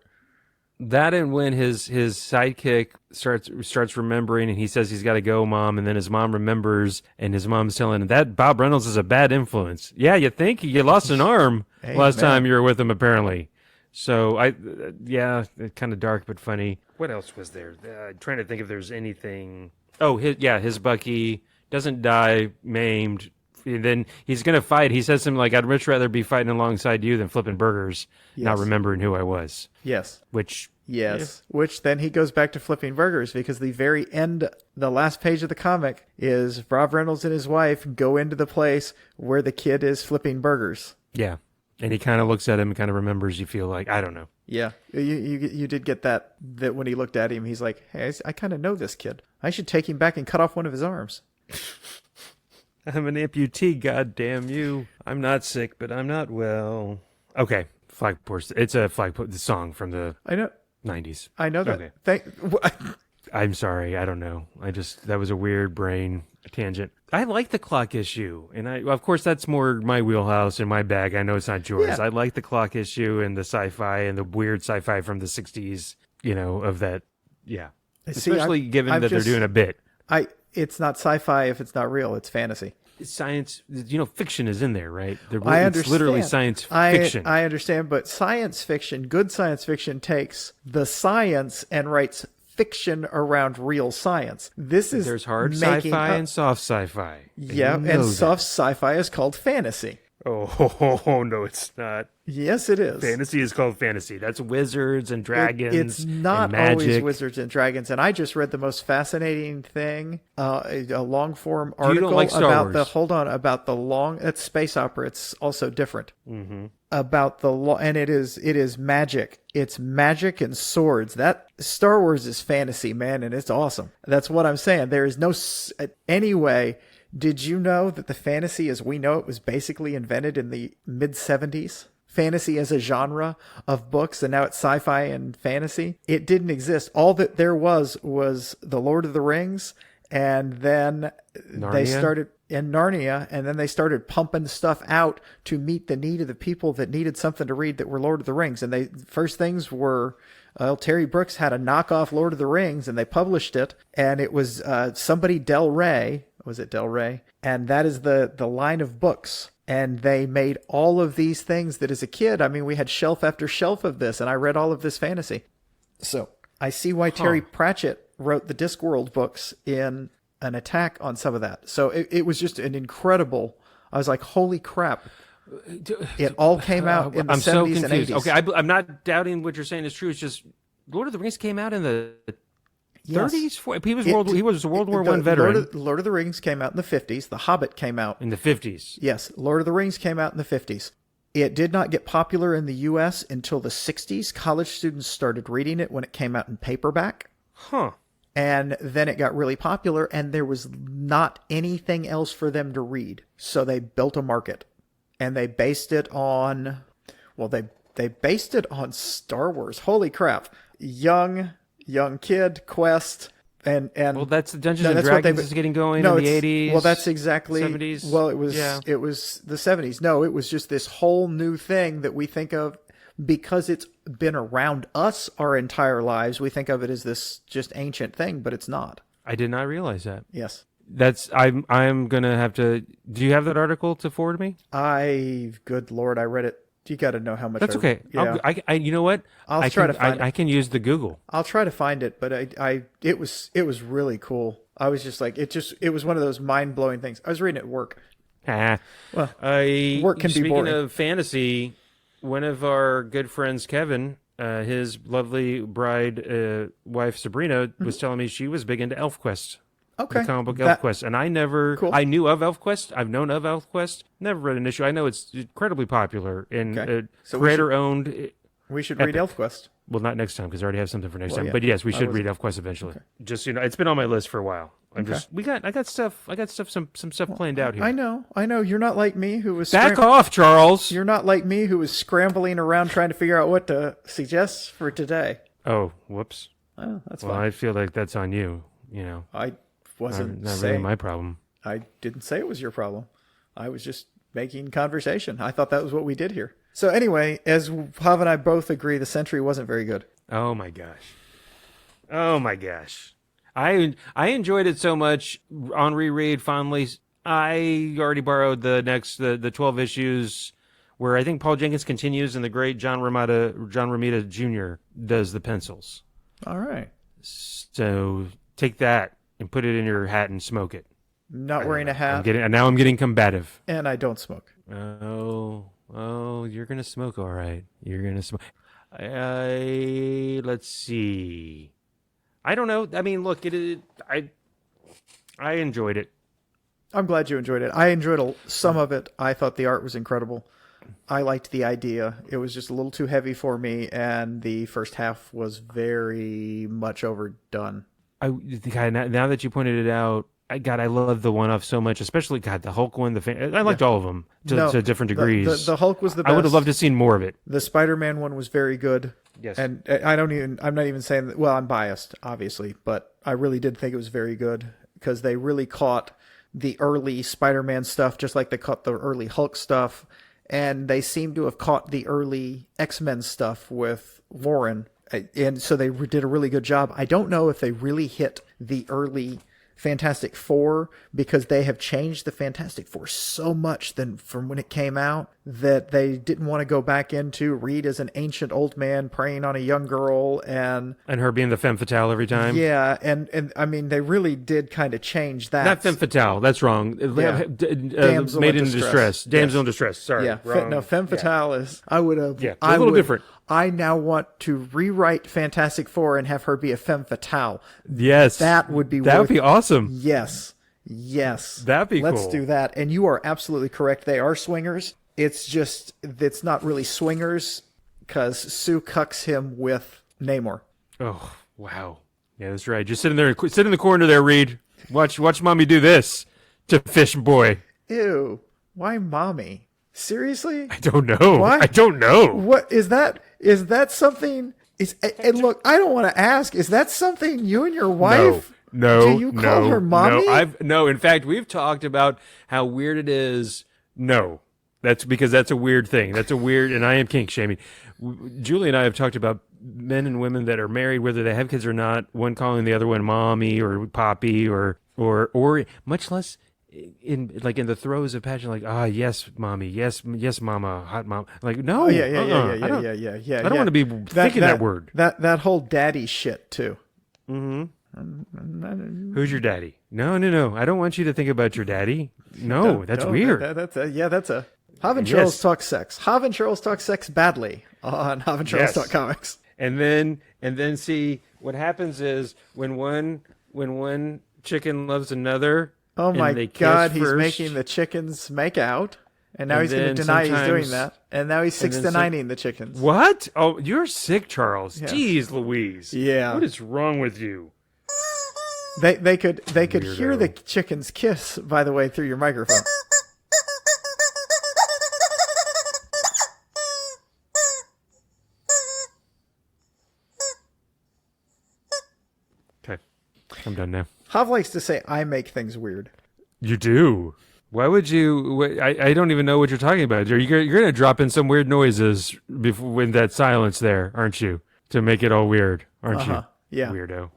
That, and when his sidekick starts remembering, and he says he's got to go, Mom, and then his mom remembers, and his mom's telling him that Bob Reynolds is a bad influence. Yeah, you think? You lost an arm last time you were with him, apparently. So kind of dark but funny. What else was there? Trying to think if there's anything. Oh, his Bucky doesn't die, maimed. And then he's going to fight. He says something like, I'd much rather be fighting alongside you than flipping burgers, not remembering who I was. Yes. Which then he goes back to flipping burgers, because the very end, the last page of the comic is Rob Reynolds and his wife go into the place where the kid is flipping burgers. Yeah. And he kind of looks at him and kind of remembers, you feel like, I don't know. Yeah. You did get that when he looked at him, he's like, hey, I kind of know this kid. I should take him back and cut off one of his arms. I'm an amputee, goddamn you. I'm not sick, but I'm not well. Okay, Flagport. It's a Flagport song from the 90s. I know that. Okay. I'm sorry, I don't know. That was a weird brain tangent. I like the clock issue, and of course that's more my wheelhouse and my bag. I know it's not yours. Yeah. I like the clock issue and the sci-fi and the weird sci-fi from the 60s, of that. Yeah. Especially given that they're doing a bit. It's not sci-fi if it's not real. It's fantasy. It's science. Fiction is in there, right? I understand. It's literally science fiction. I understand, but science fiction, good science fiction, takes the science and writes fiction around real science. There's hard sci-fi and soft sci-fi. Yeah, and soft sci-fi is called fantasy. Oh, no, it's not. Yes, it is. Fantasy is called fantasy. That's wizards and dragons. It's not and magic. always wizards and dragons. And I just read the most fascinating thing, a long form article like Star about Wars. about the long. It's space opera. It's also different. Mm-hmm. About the and it is magic. It's magic and swords. That Star Wars is fantasy, man, and it's awesome. That's what I'm saying. There is no anyway. Did you know that the fantasy as we know it was basically invented in the mid 70s? Fantasy as a genre of books, and now it's sci-fi and fantasy. It didn't exist. All that there was the Lord of the Rings, and then they started in Narnia, and then they started pumping stuff out to meet the need of the people that needed something to read that were Lord of the Rings. And they first things were Terry Brooks had a knockoff Lord of the Rings, and they published it, and it was somebody Del Rey. Was it Del Rey? And that is the line of books. And they made all of these things that as a kid, I mean, we had shelf after shelf of this, and I read all of this fantasy. So I see why Terry Pratchett wrote the Discworld books in an attack on some of that. So it was just an incredible, I was like, holy crap. It all came out in the 70s and 80s. Okay, I'm not doubting what you're saying is true. It's just Lord of the Rings came out in the 30s? He was a World War I veteran. Lord of the Rings came out in the 50s. The Hobbit came out in the 50s. Yes, Lord of the Rings came out in the 50s. It did not get popular in the U.S. until the 60s. College students started reading it when it came out in paperback. Huh. And then it got really popular, and there was not anything else for them to read. So they built a market. And they based it on... Well, they based it on Star Wars. Holy crap. Young kid, quest, and well, that's Dungeons and Dragons is getting going in the 80s. Well, that's exactly 70s. Well, it was the 70s. No, it was just this whole new thing that we think of because it's been around us our entire lives. We think of it as this just ancient thing, but it's not. I did not realize that. Yes. I'm gonna have to. Do you have that article to forward me? Good Lord, I read it. You got to know how much. That's okay. Yeah. I you know what? I'll try to find it. I can use the Google. I'll try to find it, but it was really cool. I was just like, it was one of those mind blowing things. I was reading it at work. Well, work can be boring. Speaking of fantasy, one of our good friends, Kevin, his lovely bride, wife Sabrina, was telling me she was big into ElfQuest. Okay. The comic book ElfQuest. And I knew of ElfQuest. I've known of ElfQuest. Never read an issue. I know it's incredibly popular and creator-owned. We should read ElfQuest. Well, not next time because I already have something for next time. Yeah. But yes, we should read ElfQuest eventually. Okay. Just, it's been on my list for a while. I got stuff, some stuff planned out here. I know. You're not like me who was... Back off, Charles! You're not like me who was scrambling around trying to figure out what to suggest for today. Oh, whoops. Oh, that's fine. Well, I feel like that's on you, I wasn't not really my problem. I didn't say it was your problem. I was just making conversation. I thought that was what we did here. So anyway, as Hav and I both agree, the Sentry wasn't very good. Oh my gosh. I enjoyed it so much on reread fondly. I already borrowed the 12 issues where I think Paul Jenkins continues and the great John Romita Jr. does the pencils. All right. So take that and put it in your hat and smoke it. Not wearing a hat. Now I'm getting combative. And I don't smoke. Oh, you're going to smoke, all right. You're going to smoke. Let's see. I don't know. I mean, look, I enjoyed it. I'm glad you enjoyed it. I enjoyed some of it. I thought the art was incredible. I liked the idea. It was just a little too heavy for me, and the first half was very much overdone. Now that you pointed it out, I love the one-off so much, especially, the Hulk one. I liked all of them to different degrees. The Hulk was the best. I would have loved to have seen more of it. The Spider-Man one was very good. Yes. And I'm not even saying that, well, I'm biased, obviously, but I really did think it was very good because they really caught the early Spider-Man stuff, just like they caught the early Hulk stuff. And they seem to have caught the early X-Men stuff with Warren. And so they did a really good job. I don't know if they really hit the early Fantastic Four, because they have changed the Fantastic Four so much from when it came out that they didn't want to go back into Reed as an ancient old man preying on a young girl and her being the femme fatale every time. Yeah, and I mean they really did kind of change that. Not femme fatale. That's wrong. Yeah. Damsel in distress. Damsel in distress. Sorry. Yeah. Wrong. Femme fatale is. I would have. Yeah. A little different. I now want to rewrite Fantastic Four and have her be a femme fatale. Yes. That would be awesome. Yes. That'd be cool. Let's do that. And you are absolutely correct. They are swingers. It's not really swingers because Sue cucks him with Namor. Oh, wow. Yeah, that's right. Just sit in the corner there, Reed. Watch mommy do this to Fish Boy. Ew. Why mommy? Seriously? I don't know. Why? I don't know. What is that? Is that something? And look, I don't want to ask. Is that something you and your wife? No. Do you call her mommy? No. In fact, we've talked about how weird it is. No, that's because that's a weird thing. That's a weird, and I am kink shaming. Julie and I have talked about men and women that are married, whether they have kids or not. One calling the other one mommy or poppy or much less. In the throes of passion, like, yes, mommy, yes, mama, hot mom. Like, no, yeah. I don't want to be thinking that word. That whole daddy shit too. Mm-hmm. Who's your daddy? No. I don't want you to think about your daddy. No, that's weird. That's a. Hav and Charles talk sex. Hav and Charles talk sex badly on Hav and Charles talk comics. And then see what happens is when one chicken loves another. Oh my God, he's making the chickens make out. And now he's going to deny he's doing that. And now he's 6-9ing the chickens. What? Oh, you're sick, Charles. Yeah. Jeez Louise. Yeah. What is wrong with you? They could hear the chickens kiss, by the way, through your microphone. Okay. I'm done now. Hav likes to say, I make things weird. You do. Why would you? I don't even know what you're talking about. You're going to drop in some weird noises before when that silence there, aren't you? To make it all weird, aren't you? Yeah. Weirdo.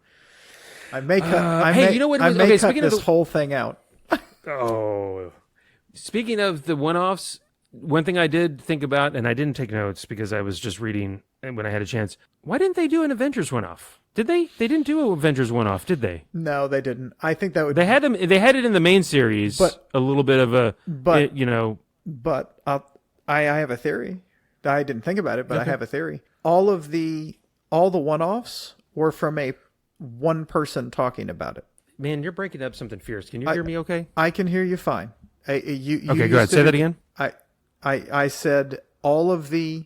I may cut. You know what? I may cut this whole thing out. Oh. Speaking of the one-offs, one thing I did think about, and I didn't take notes because I was just reading when I had a chance. Why didn't they do an Avengers one-off? Did they? They didn't do an Avengers one-off, did they? No, they didn't. I think that would. They had them. They had it in the main series, but a little bit of a. But But I have a theory. I didn't think about it, but I have a theory. All the one-offs were from one person talking about it. Man, you're breaking up something fierce. Can you hear me? Okay. I can hear you fine. Okay, go ahead. Say that again. I said all of the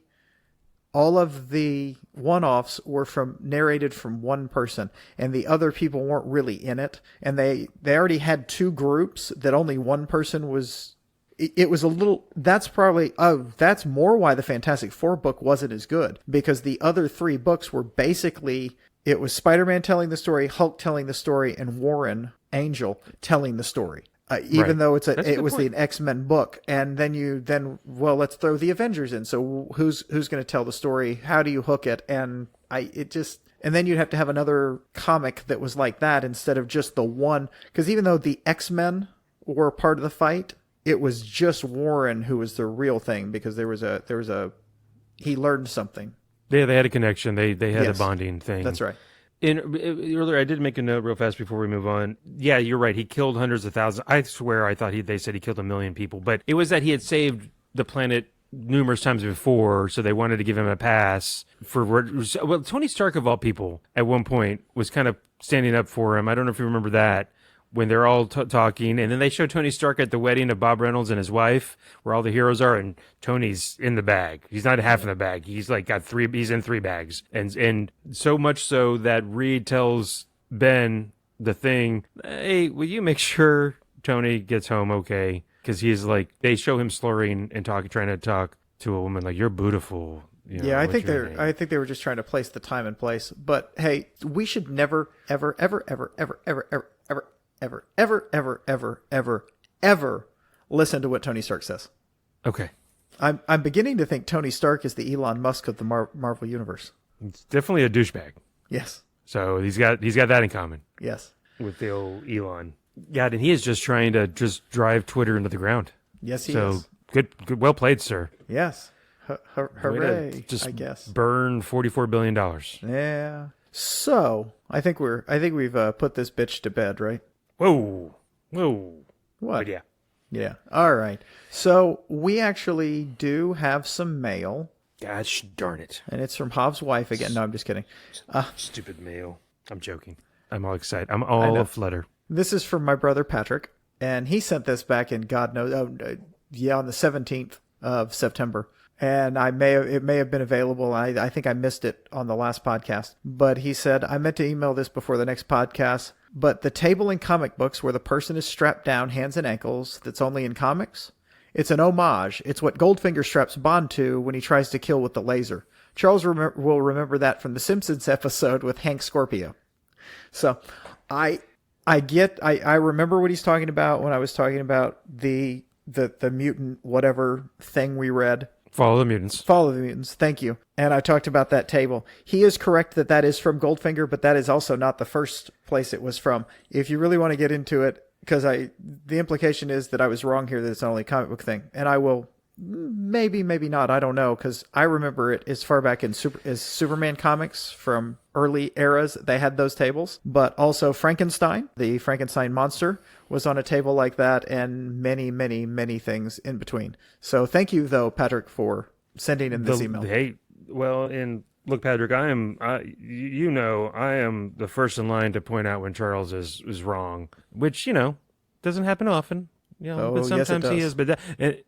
one-offs were narrated from one person, and the other people weren't really in it. And they already had two groups that only one person was. It was a little. That's probably. That's more why the Fantastic Four book wasn't as good, because the other three books were basically. It was Spider-Man telling the story, Hulk telling the story, and Warren Angel telling the story. Even though it was an X-Men book, and then let's throw the Avengers in. So who's going to tell the story? How do you hook it? And then you'd have to have another comic that was like that instead of just the one. Because even though the X-Men were part of the fight, it was just Warren who was the real thing, because he learned something. Yeah, they had a connection. They had a bonding thing. That's right. Earlier, I did make a note real fast before we move on. Yeah, you're right. He killed hundreds of thousands. I swear I thought they said he killed 1 million people. But it was that he had saved the planet numerous times before, so they wanted to give him a pass. Tony Stark, of all people, at one point was kind of standing up for him. I don't know if you remember that. When they're all talking, and then they show Tony Stark at the wedding of Bob Reynolds and his wife, where all the heroes are, and Tony's in the bag. He's not half in the bag. He's like he's in 3 bags. And so much so that Reed tells Ben the Thing, hey, will you make sure Tony gets home okay? Because he's like, they show him slurring and trying to talk to a woman like, you're beautiful. I think they were just trying to place the time and place. But hey, we should never, ever, ever, ever, ever, ever, ever, ever, ever, ever, ever, ever, ever, ever listen to what Tony Stark says. Okay. I'm beginning to think Tony Stark is the Elon Musk of the Marvel Universe. It's definitely a douchebag. Yes. So he's got that in common. Yes. with the old Elon. God, and he is just trying to just drive Twitter into the ground. Yes, he is. So good, well played, sir. Yes. Hooray! Just I guess burn $44 billion. Yeah. So I think we've put this bitch to bed, right? Whoa. What? But yeah. Yeah. All right. So we actually do have some mail, Gosh darn it. and it's from Hov's wife again. No, I'm just kidding. Stupid mail. I'm joking. I'm all excited. I'm all aflutter. This is from my brother Patrick, and he sent this back in God knows, on the 17th of September. And it may have been available. I think I missed it on the last podcast. But he said, I meant to email this before the next podcast, but the table in comic books where the person is strapped down hands and ankles, that's only in comics, it's an homage. It's what Goldfinger straps Bond to when he tries to kill with the laser. Charles will remember that from the Simpsons episode with Hank Scorpio. So I remember what he's talking about when I was talking about the mutant whatever thing we read. Follow the Mutants. Follow the Mutants. Thank you. And I talked about that table. He is correct that is from Goldfinger, but that is also not the first place it was from. If you really want to get into it, because the implication is that I was wrong here, that it's only a comic book thing. And I will, maybe not, I don't know, because I remember it as far back as Superman comics from early eras. They had those tables. But also Frankenstein, the Frankenstein monster, was on a table like that, and many, many, many things in between. So thank you, though, Patrick, for sending in this email. Hey, well, and look, Patrick, I am the first in line to point out when Charles is wrong, which, doesn't happen often. But sometimes he is. But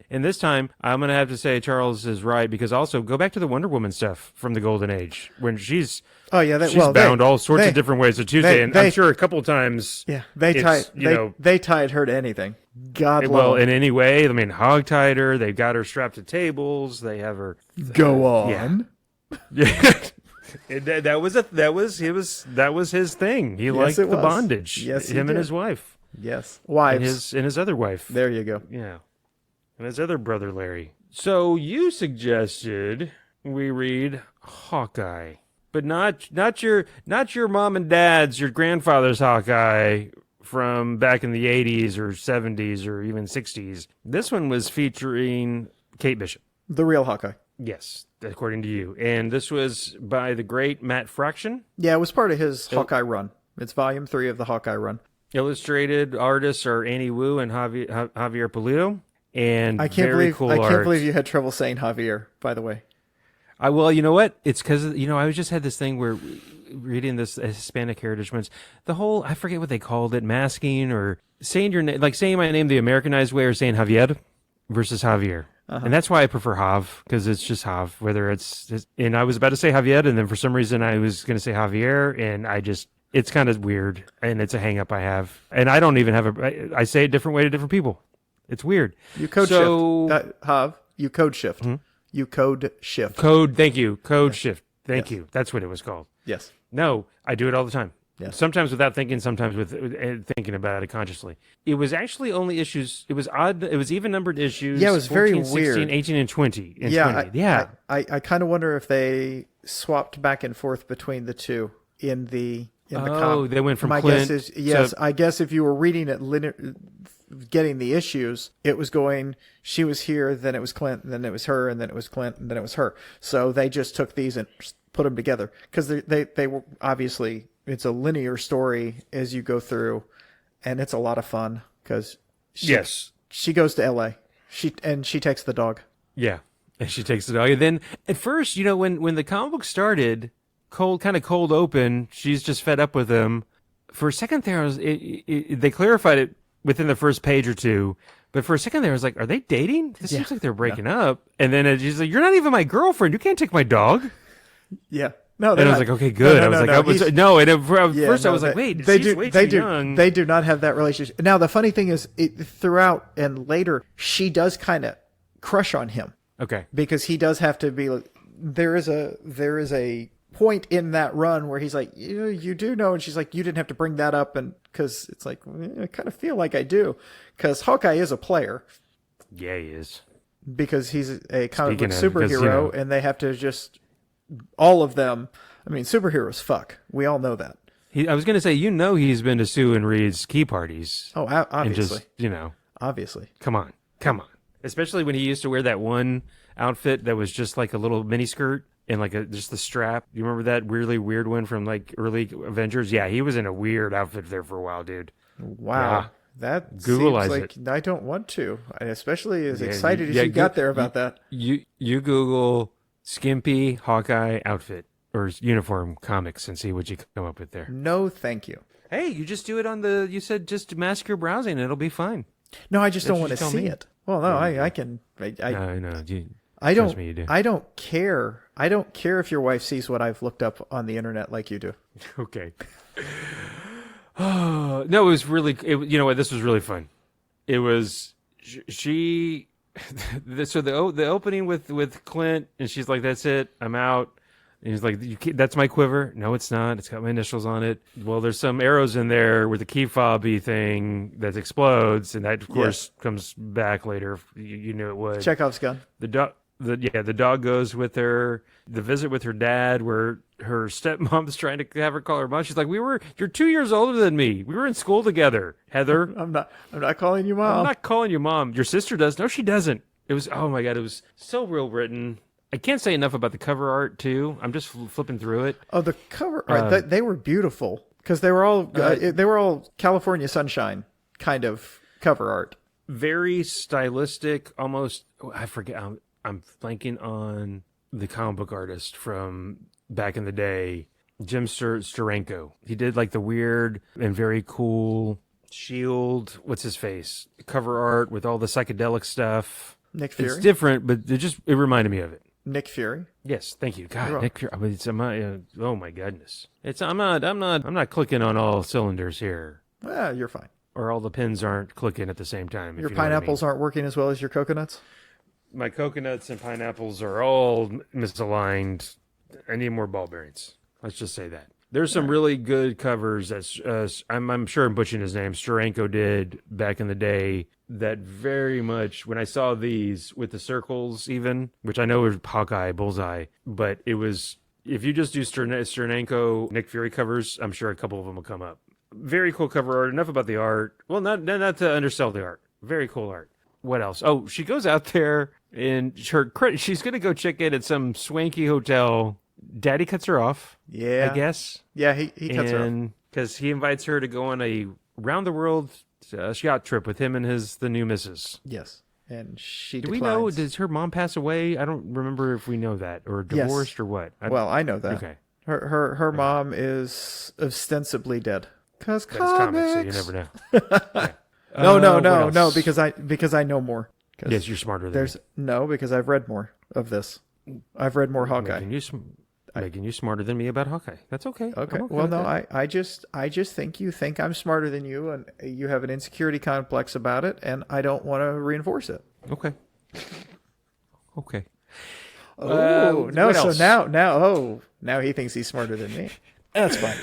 and this time, I'm going to have to say Charles is right, because also go back to the Wonder Woman stuff from the Golden Age when she's bound all sorts of different ways to Tuesday, and I'm sure a couple of times. Yeah, they tied her to anything. In any way. I mean, hog tied her. They've got her strapped to tables. They have her. Go on. Yeah. that was his thing. He liked the bondage. Yes, him and his wife. Yes, wives and his other wife. There you go. Yeah, and his other brother Larry. So you suggested we read Hawkeye, but not your mom and dad's, your grandfather's Hawkeye from back in the 80s or 70s or even 60s. This one was featuring Kate Bishop, the real Hawkeye. Yes, according to you. And this was by the great Matt Fraction. Yeah, it was part of his Hawkeye run. It's volume 3 of the Hawkeye run. Illustrated artists are Annie Wu and Javier Pulido, and I can't believe you had trouble saying Javier, by the way. Well, you know what? It's because I just had this thing where reading this Hispanic heritage ones, the whole, I forget what they called it, masking or saying your name, like saying my name the Americanized way, or saying Javier versus Javier. And that's why I prefer Hav, because it's just Hav. And I was about to say Javier, and then for some reason I was going to say Javier, and it's kind of weird, and it's a hang-up I have. And I don't even have I say it a different way to different people. It's weird. You code shift. Hav, you code shift. Mm-hmm. You code shift. Thank you. Shift. Thank you. That's what it was called. Yes. No, I do it all the time. Yes. Sometimes without thinking, sometimes with thinking about it consciously. It was actually only issues. It was odd. It was even-numbered issues. Yeah, it was 14, very 16, weird. 18, and 20. I kind of wonder if they swapped back and forth between the two in the they went from my Clint. Guess is, yes, I guess if you were reading it getting the issues, it was going, she was here, then it was Clint, and then it was her, and then it was Clint, and then it was her. So they just took these and put them together, because they were obviously, it's a linear story as you go through, and it's a lot of fun, because she goes to LA, she takes the dog. Yeah, and she takes the dog. And then at first, when the comic book started, cold open, she's just fed up with him. For a second there, they clarified it within the first page or two, but for a second there, I was like, are they dating? This seems like they're breaking up. And then she's like, you're not even my girlfriend. You can't take my dog. Yeah. No, and I was like, okay, good. I was like, wait, she's way too young. They do not have that relationship. Now, the funny thing is, throughout and later, she does kind of crush on him. Okay. Because he does have to be like, there is a point in that run where he's like, you do know, and she's like, you didn't have to bring that up, and because it's like, I kind of feel like I do, because Hawkeye is a player. Yeah, he is, because he's a comic book superhero, and they have to just all of them. I mean, superheroes fuck. We all know that. I was going to say, he's been to Sue and Reed's key parties. Oh, obviously. And just, obviously. come on. Especially when he used to wear that one outfit that was just like a little mini skirt and like just the strap. You remember that weirdly weird one from like early Avengers? Yeah, he was in a weird outfit there for a while, dude. Wow. Yeah. That Googleize seems like it. I don't want to, especially as excited as you got there about that. You Google skimpy Hawkeye outfit or uniform comics and see what you come up with there. No, thank you. Hey, you just do it you said just mask your browsing and it'll be fine. No, I just don't want to see it. Well, no, I can. No. I don't. Trust me, you do. I don't care. I don't care if your wife sees what I've looked up on the internet like you do. Okay. No, it was really. You know what? This was really fun. It was she. So the opening with Clint, and she's like, "That's it. I'm out." And he's like, "That's my quiver." No, it's not. It's got my initials on it. Well, there's some arrows in there with the key fobby thing that explodes, and that of course comes back later. You knew it would. Chekhov's gun. The dog goes with her. The visit with her dad, where her stepmom's trying to have her call her mom. She's like, "You're 2 years older than me. We were in school together, Heather." I'm not calling you mom. I'm not calling you mom. Your sister does. No, she doesn't. It was, oh my God, it was so well written. I can't say enough about the cover art too. I'm just flipping through it. Oh, the cover art, they were beautiful because they were all California Sunshine kind of cover art. Very stylistic, almost. I forget. I'm blanking on the comic book artist from back in the day, Jim Steranko. He did like the weird and very cool Shield. What's his face? Cover art with all the psychedelic stuff. Nick Fury. It's different, but it reminded me of it. Nick Fury. Yes, thank you. God, Nick Fury. I mean, oh my goodness. I'm not clicking on all cylinders here. You're fine. Or all the pins aren't clicking at the same time. Your pineapples aren't working as well as your coconuts? My coconuts and pineapples are all misaligned. I need more ball bearings. Let's just say that. There's some really good covers that I'm sure I'm butchering his name. Steranko did back in the day. That very much, when I saw these with the circles even, which I know was Hawkeye, Bullseye, but it was, if you just do Steranko, Nick Fury covers, I'm sure a couple of them will come up. Very cool cover art. Enough about the art. Well, not to undersell the art. Very cool art. What else? Oh, she goes out there and she's going to go check in at some swanky hotel. Daddy cuts her off. Yeah. I guess. Yeah, he cuts her off. Because he invites her to go on a round-the-world yacht trip with him and the new missus. Yes. And she Do declines. we know, does her mom pass away? I don't remember if we know that. Or divorced or what. Well, I know that. Okay. Her mom is ostensibly dead. Because comics, so you never know. Yeah. No, because I know more. Yes, you're smarter than me. No, because I've read more of this. I've read more Hawkeye. Making you smarter than me about Hawkeye. That's okay. Okay. Well, no, I just think you think I'm smarter than you, and you have an insecurity complex about it, and I don't want to reinforce it. Okay. Oh no! So now he thinks he's smarter than me. That's fine.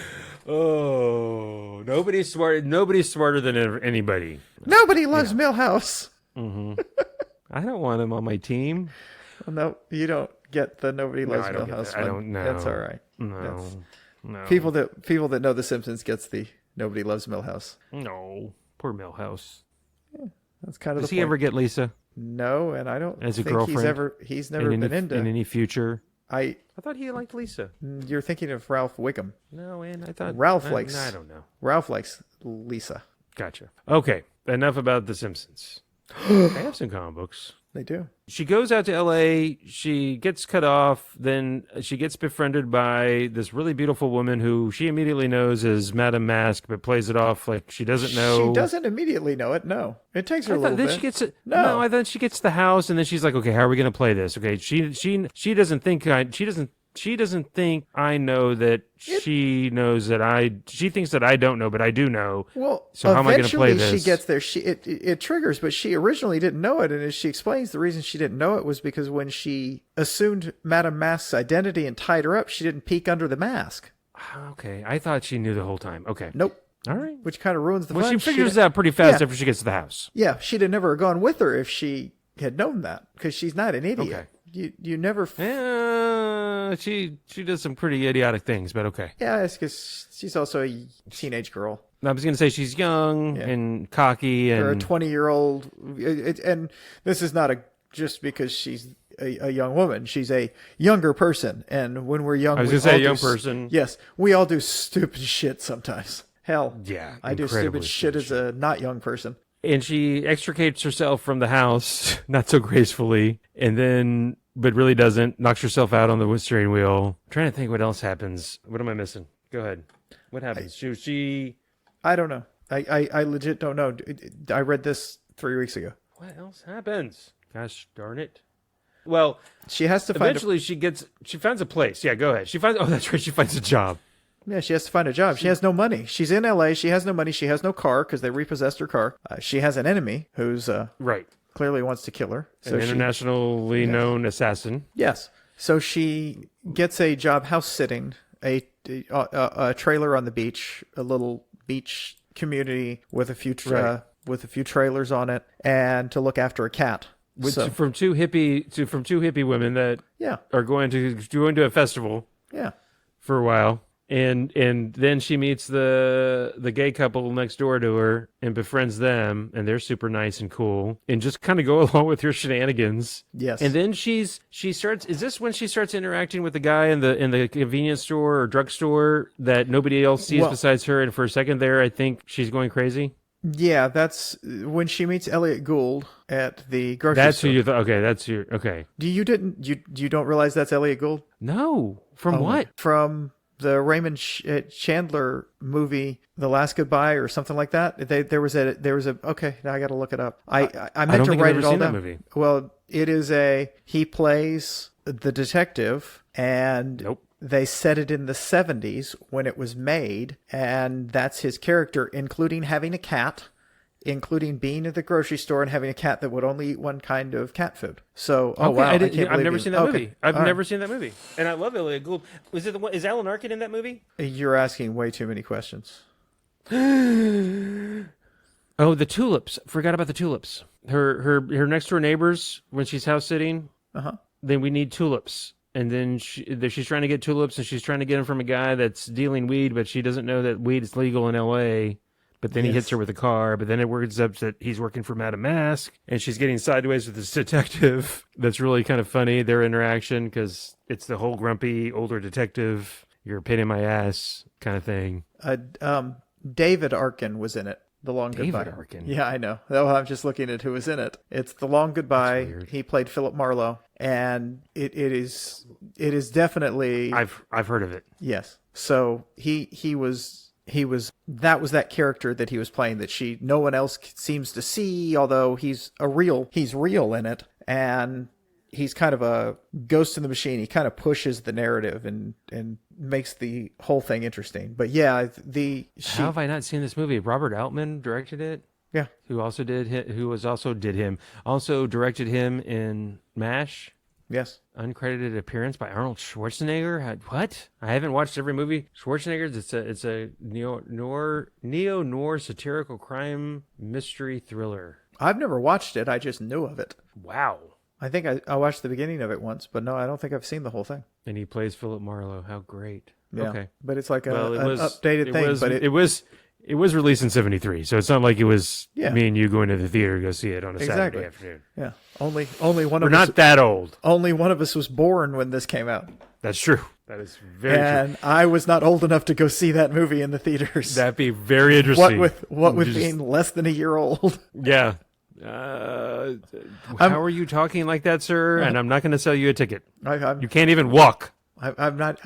Oh, nobody's smarter than anybody. Nobody loves Millhouse. Mm-hmm. I don't want him on my team. Well, no, you don't get the nobody loves I don't Millhouse. I don't know. That's all right. No. People that know The Simpsons gets the nobody loves Millhouse. No, poor Millhouse. Yeah, that's kind of. Does he ever get Lisa? No, and I don't as a think girlfriend. He's never been into in any future. I thought he liked Lisa. You're thinking of Ralph Wiggum. No, and I thought Ralph likes. I don't know. Ralph likes Lisa. Gotcha. Okay, enough about The Simpsons. I have some comic books. They do. She goes out to L.A. She gets cut off. Then she gets befriended by this really beautiful woman who she immediately knows as Madame Mask, but plays it off like she doesn't know. She doesn't immediately know it. No, it takes her a little bit. Then she gets it. No, I thought she gets the house, and then she's like, "Okay, how are we going to play this?" Okay, she doesn't think she doesn't think I know that she knows that she thinks that I don't know, but I do know. Well, so how am I going to play this? She gets there. It triggers, but she originally didn't know it. And as she explains, the reason she didn't know it was because when she assumed Madame Mask's identity and tied her up, she didn't peek under the mask. Okay. I thought she knew the whole time. Okay. Nope. All right. Which kind of ruins the fun. Well, she figures it out pretty fast after she gets to the house. Yeah. She'd have never gone with her if she had known that because she's not an idiot. Okay. you never. She does some pretty idiotic things, but okay. Yeah, it's because she's also a teenage girl. I was going to say she's young and cocky, and or a 20-year-old. And this is not just because she's a young woman. She's a younger person, and when we're young, I was going to say a young person. Yes, we all do stupid shit sometimes. Hell, yeah, I do stupid shit as a not young person. And she extricates herself from the house, not so gracefully, and then, but really doesn't, knocks herself out on the steering wheel. I'm trying to think what else happens. What am I missing? Go ahead. What happens? I don't know. I legit don't know. I read this 3 weeks ago. What else happens? Gosh darn it. Well, she has to eventually she finds a place. Yeah, go ahead. That's right. She finds a job. Yeah, she has to find a job. She has no money. She's in LA. She has no money. She has no car because they repossessed her car. She has an enemy who's right. Clearly wants to kill her. So an internationally known assassin. Yes. So she gets a job house sitting a trailer on the beach, a little beach community with a few trailers on it, and to look after a cat. From two hippie women that are going to a festival. Yeah. For a while. And then she meets the gay couple next door to her and befriends them, and they're super nice and cool, and just kind of go along with her shenanigans. Yes. And then she starts. Is this when she starts interacting with the guy in the convenience store or drugstore that nobody else sees besides her? And for a second there, I think she's going crazy. Yeah, that's when she meets Elliot Gould at the grocery store. That's who you thought. Okay, that's you. Okay. You don't realize that's Elliot Gould? No. From what? From the Raymond Chandler movie, The Last Goodbye, or something like that. There was a. Okay, now I got to look it up. I meant to write it all down. Movie. Well, it is he plays the detective, and nope. They set it in the 70s when it was made, and that's his character, including having a cat, including being at the grocery store and having a cat that would only eat one kind of cat food. So, wow, I've never seen that movie. I've never seen that movie, and I love Elliot Gould. Is Alan Arkin in that movie? You're asking way too many questions. Oh, the tulips! Forgot about the tulips. Her next door neighbors when she's house sitting. Then we need tulips. And then she's trying to get tulips, and she's trying to get them from a guy that's dealing weed, but she doesn't know that weed is legal in L.A., but then he hits her with a car, but then it works up that he's working for Madame Mask, and she's getting sideways with this detective. That's really kind of funny, their interaction, because it's the whole grumpy, older detective, you're a pain in my ass kind of thing. David Arkin was in it. The Long Goodbye. David Arkin. Yeah, I know. Oh, I'm just looking at who was in it. It's The Long Goodbye. He played Philip Marlowe, and it is definitely. I've heard of it. Yes. So he was that character that he was playing that no one else seems to see, although he's real in it, and he's kind of a ghost in the machine. He kind of pushes the narrative and makes the whole thing interesting. But yeah, how have I not seen this movie? Robert Altman directed it. Yeah, also directed him in MASH. Yes. Uncredited appearance by Arnold Schwarzenegger. What? I haven't watched every movie. Schwarzenegger's. It's a neo-noir satirical crime mystery thriller. I've never watched it. I just knew of it. Wow. I think I watched the beginning of it once, but no, I don't think I've seen the whole thing. And he plays Philip Marlowe. How great. Yeah. Okay. But it's like an updated thing. But it was released in 73, so it's not like it was me and you going to the theater to go see it on a Saturday afternoon. Yeah. Only one of us. We're not that old. Only one of us was born when this came out. That's true. That is very true. And I was not old enough to go see that movie in the theaters. That'd be very interesting. What with being less than a year old. Yeah. How are you talking like that, sir? And I'm not going to sell you a ticket. You can't even walk. I'm not.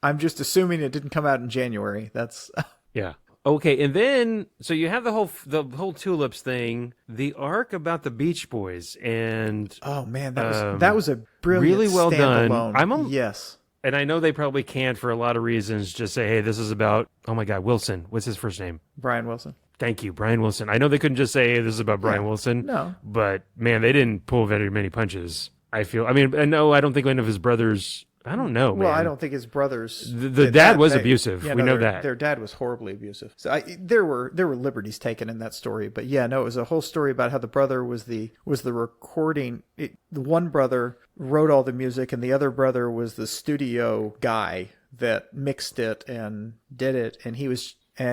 I'm just assuming it didn't come out in January. That's yeah. Okay, and then so you have the whole tulips thing, the arc about the Beach Boys, and oh man, that was a brilliant, really well done. Yes, and I know they probably can't for a lot of reasons. Just say, hey, this is about my God, Wilson. What's his first name? Brian Wilson. Thank you, Brian Wilson. I know they couldn't just say, hey, this is about Brian Wilson. No, but man, they didn't pull very many punches. I feel. I mean, no, I don't think one of his brothers I don't know, man. Well, I don't think his brothers. The dad was abusive. Yeah, we no, know that. Their dad was horribly abusive. So there were liberties taken in that story, but yeah, no, it was a whole story about how the brother was the recording. The one brother wrote all the music, and the other brother was the studio guy that mixed it and did it, and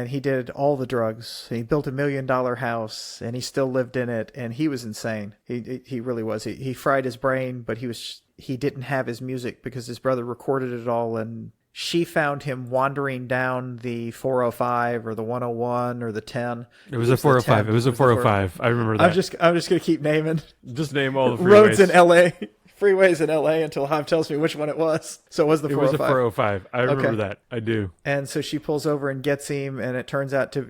he did all the drugs. He built $1 million house, and he still lived in it, and he was insane. He really was. He fried his brain, but he didn't have his music because his brother recorded it all, and she found him wandering down the 405 or the 101 or the 10. It was a 405. It was a 405. I remember that. I'm just going to keep naming. Just name all the freeways. Roads in LA. Freeways in LA until Hav tells me which one it was. So it was the 405. It was a 405. I remember that. I do. And so she pulls over and gets him, and it turns out to,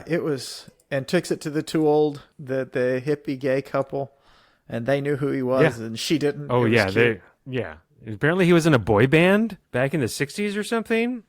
it was, and takes it to the two old, the hippie gay couple, and they knew who he was, and she didn't. Oh, yeah. Apparently he was in a boy band back in the 60s or something.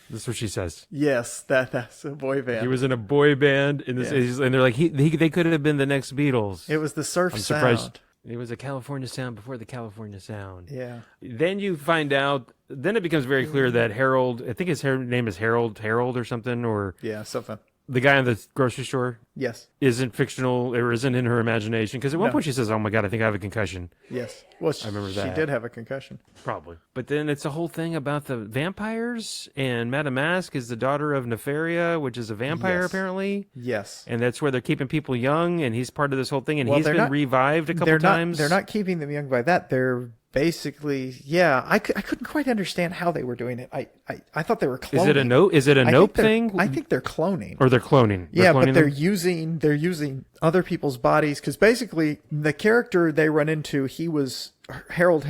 That's what she says. Yes, that's a boy band. He was in a boy band in the 60s, and they're like, they could have been the next Beatles. It was the surf surprised. sound. It was a California sound before the California sound. Yeah. Then you find out, then it becomes very clear that Harold, I think his name is Harold or something, or... Yeah, something. The guy in the grocery store? Yes. Isn't fictional, or isn't in her imagination. Because at one point she says, oh my God, I think I have a concussion. Yes. Well, I remember that. She did have a concussion. Probably. But then it's a whole thing about the vampires, and Madame Mask is the daughter of Nefaria, which is a vampire, apparently. Yes. And that's where they're keeping people young, and he's part of this whole thing, and he's been revived a couple times. They're not keeping them young by that. They're basically, I couldn't quite understand how they were doing it. I thought they were cloning. Is it a nope thing? I think they're cloning. Or they're cloning. But they're using other people's bodies, because basically the character they run into, he was Harold,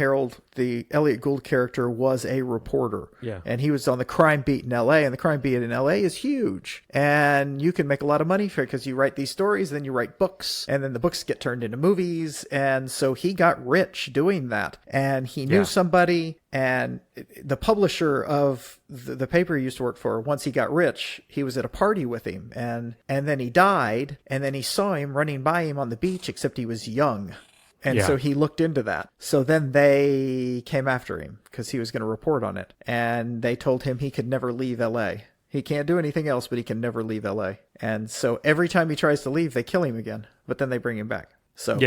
the Elliot Gould character, was a reporter. Yeah. And he was on the crime beat in LA, and the crime beat in LA is huge. And you can make a lot of money for it because you write these stories, then you write books, and then the books get turned into movies. And so he got rich doing that. And he knew somebody, and the publisher of the paper he used to work for, once he got rich, he was at a party with him, and then he died, and then he saw him running by him on the beach, except he was young. And so he looked into that. So then they came after him because he was going to report on it. And they told him he could never leave LA. He can't do anything else, but he can never leave LA. And so every time he tries to leave, they kill him again. But then they bring him back. So,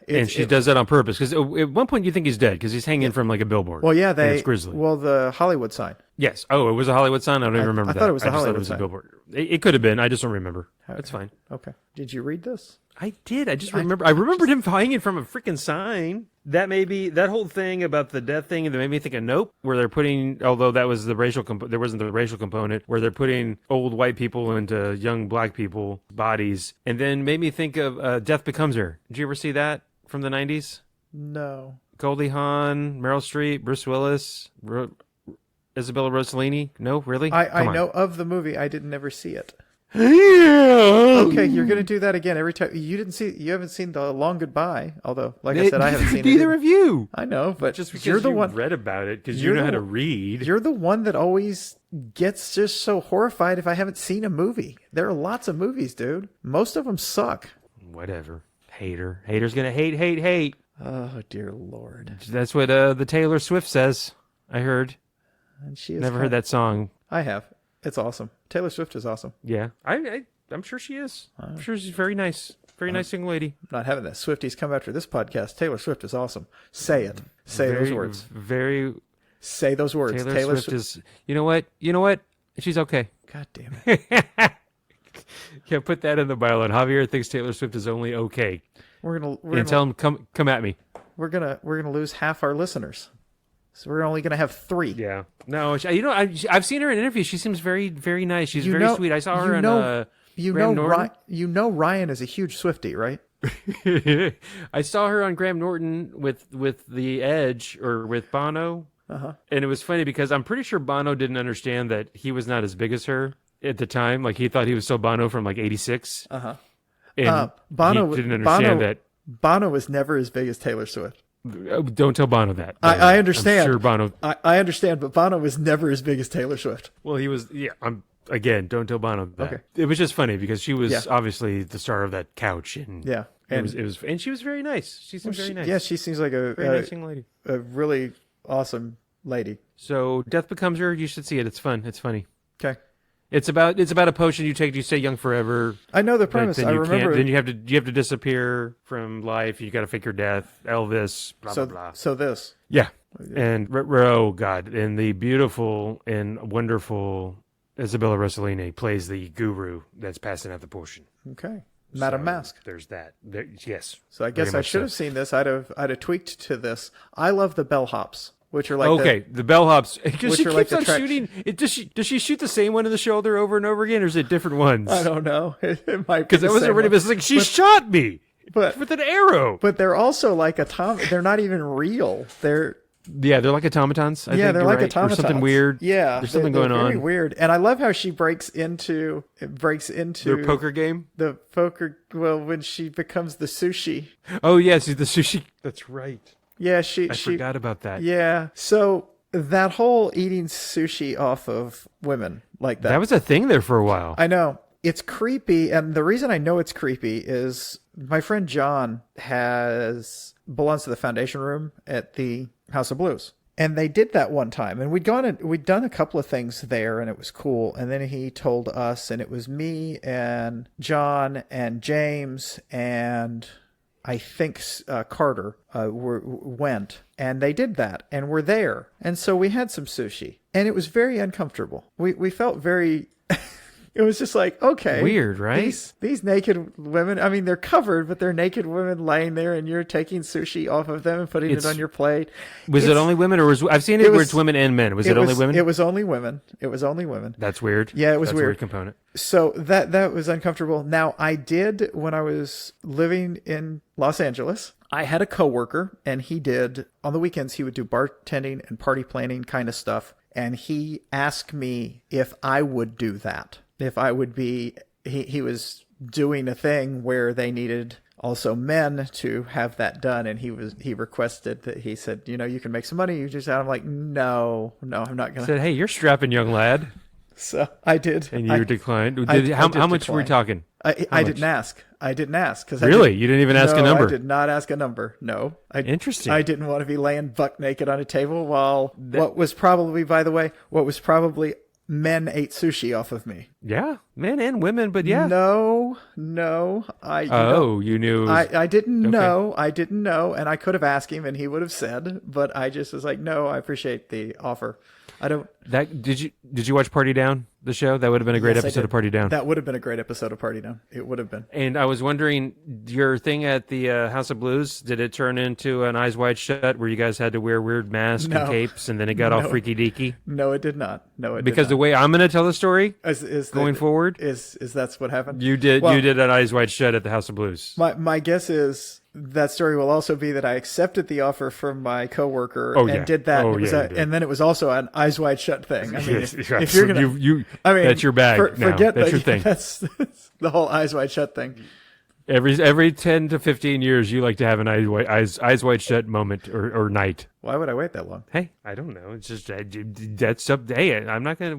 and she does that on purpose. Because at one point you think he's dead because he's hanging from like a billboard. Well, yeah, it's grisly. Well, the Hollywood sign. Yes. Oh, it was a Hollywood sign? I don't even remember that. I thought it was a Hollywood sign. A billboard. It could have been. I just don't remember. That's fine. Okay. Did you read this? I did. I just remember. I remembered him hanging from a freaking sign. That whole thing about the death thing, and that made me think of Nope, where they're putting, although that was the racial, there wasn't the racial component, where they're putting old white people into young black people bodies, and then made me think of Death Becomes Her. Did you ever see that from the 90s? No. Goldie Hawn, Meryl Streep, Bruce Willis, Isabella Rossellini. No, really? I know of the movie. I didn't ever see it. Yeah. Okay, you're gonna do that again every time. You haven't seen The Long Goodbye, although, like I said, I haven't seen it. Neither of you. I know, but just because you're the you one read about it because you know how to read. You're the one that always gets just so horrified if I haven't seen a movie. There are lots of movies, dude. Most of them suck. Whatever. Hater. Hater's gonna hate. Oh dear Lord. That's what the Taylor Swift says. I heard. And she is never heard that song. I have. It's awesome. Taylor Swift is awesome. Yeah, I'm sure she is. I'm sure she's very nice. Very nice young lady. I'm not having that. Swifties come after this podcast. Taylor Swift is awesome. Say it. Say those words. Say those words. Taylor Swift is... You know what? She's okay. God damn it. Yeah, put that in the byline. Javier thinks Taylor Swift is only okay. We're gonna tell him, come at me. We're gonna lose half our listeners. So we're only going to have 3. Yeah. No, I've seen her in interviews. She seems very, very nice. She's very sweet. I saw her in Graham Ryan is a huge Swiftie, right? I saw her on Graham Norton with The Edge or with Bono. Uh-huh. And it was funny because I'm pretty sure Bono didn't understand that he was not as big as her at the time. Like he thought he was still Bono from like 86. Uh-huh. And he didn't understand that. Bono was never as big as Taylor Swift. Don't tell Bono that. I understand. I'm sure Bono. I understand, but Bono was never as big as Taylor Swift. Well, he was. Yeah. Again, don't tell Bono that. Okay. It was just funny because she was obviously the star of that couch, and and she was very nice. She seemed very nice. Yeah, she seems like a very nice young lady. A really awesome lady. So Death Becomes Her. You should see it. It's fun. It's funny. Okay. It's about a potion you take to stay young forever. I know the but premise. then I you remember. can't. Then you have to disappear from life. You got to fake your death. Elvis. Blah So, blah blah. so this. Yeah. And oh god, and the beautiful and wonderful Isabella Rossellini plays the guru that's passing out the potion. Okay. Madam So Mask. There's that. Yes. So I guess very I much should so. have seen this. I'd have tweaked to this. I love the bellhops, which are like Okay, the bellhops. Because she which are like keeps the on shooting. Does she shoot the same one in the shoulder over and over again, or is it different ones? I don't know. It might be Because that wasn't really. It's like she shot me but with an arrow. but they're also like they're not even real. They're Yeah, they're like automatons. I think they're you're like right. automatons. Or something weird. Yeah, there's something they're going very on. weird. And I love how she breaks into Their poker game. the poker. Well, when she becomes the sushi. Oh yes, the sushi. That's right. Yeah, I she forgot about that. Yeah. So that whole eating sushi off of women like that. That was a thing there for a while. I know. It's creepy, and the reason I know it's creepy is my friend John belongs to the foundation room at the House of Blues. And they did that one time, and we'd done a couple of things there, and it was cool. And then he told us, and it was me and John and James and I think Carter went, and they did that, and we're there. And so we had some sushi, and it was very uncomfortable. We felt very... It was just like, okay. Weird, right? These naked women, I mean, they're covered, but they're naked women laying there, and you're taking sushi off of them and putting it on your plate. Was it only women, or I've seen it where it's women and men. Was it only women? It was only women. It was only women. That's weird. Yeah, it was That's weird. A weird component. So that was uncomfortable. Now, I did, when I was living in Los Angeles, I had a coworker, and he did, on the weekends, he would do bartending and party planning kind of stuff. And he asked me if I would do that. If I would be, he was doing a thing where they needed also men to have that done. And he requested that, he said, you can make some money. You just, I'm like, no, I'm not going to. Said, hey, you're strapping, young lad. So I did. And you declined. How much were we talking? I didn't ask. I didn't ask. Really? You didn't even ask a number? I did not ask a number. No. Interesting. I didn't want to be laying buck naked on a table while what was probably men ate sushi off of me. Yeah, men and women, but yeah. No. You knew. I didn't know. I didn't know, and I could have asked him, and he would have said, but I just was like, no, I appreciate the offer. I don't. Did you watch Party Down, the show? That would have been a great episode of Party Down. That would have been a great episode of Party Down. It would have been. And I was wondering, your thing at the House of Blues, did it turn into an Eyes Wide Shut where you guys had to wear weird masks and capes, and then it got all freaky deaky? No, it did not. Because the way I'm going to tell the story going forward is that's what happened. You did an Eyes Wide Shut at the House of Blues. My guess is that story will also be that I accepted the offer from my coworker did that. And then it was also an Eyes Wide Shut thing. I mean, if you're gonna, that's your bag. Forget that's your thing. That's the whole Eyes Wide Shut thing. Every 10 to 15 years, you like to have an eyes wide shut moment or night. Why would I wait that long? Hey, I don't know. It's just that's up. Hey, I'm not gonna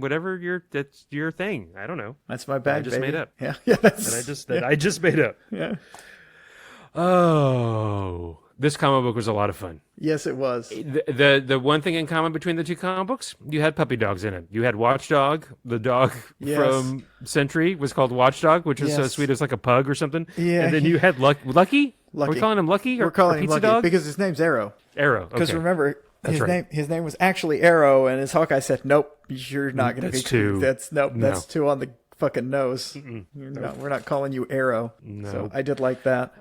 that's your thing. I don't know. That's my bag. I just made up. Yeah. I just made up. Yeah. Oh, this comic book was a lot of fun. Yes, it was. The one thing in common between the two comic books, you had puppy dogs in it. You had Watchdog, the dog from Sentry was called Watchdog, which is so sweet. It's like a pug or something. Yeah. And then you had Lucky. Are we calling him Lucky? We're calling him Pizza Lucky Dog? because his name's Arrow. Arrow. Okay. Because remember, his name was actually Arrow, and his Hawkeye said, "Nope, you're not going to be two. That's two on the fucking nose. We're not calling you Arrow." No. So I did like that.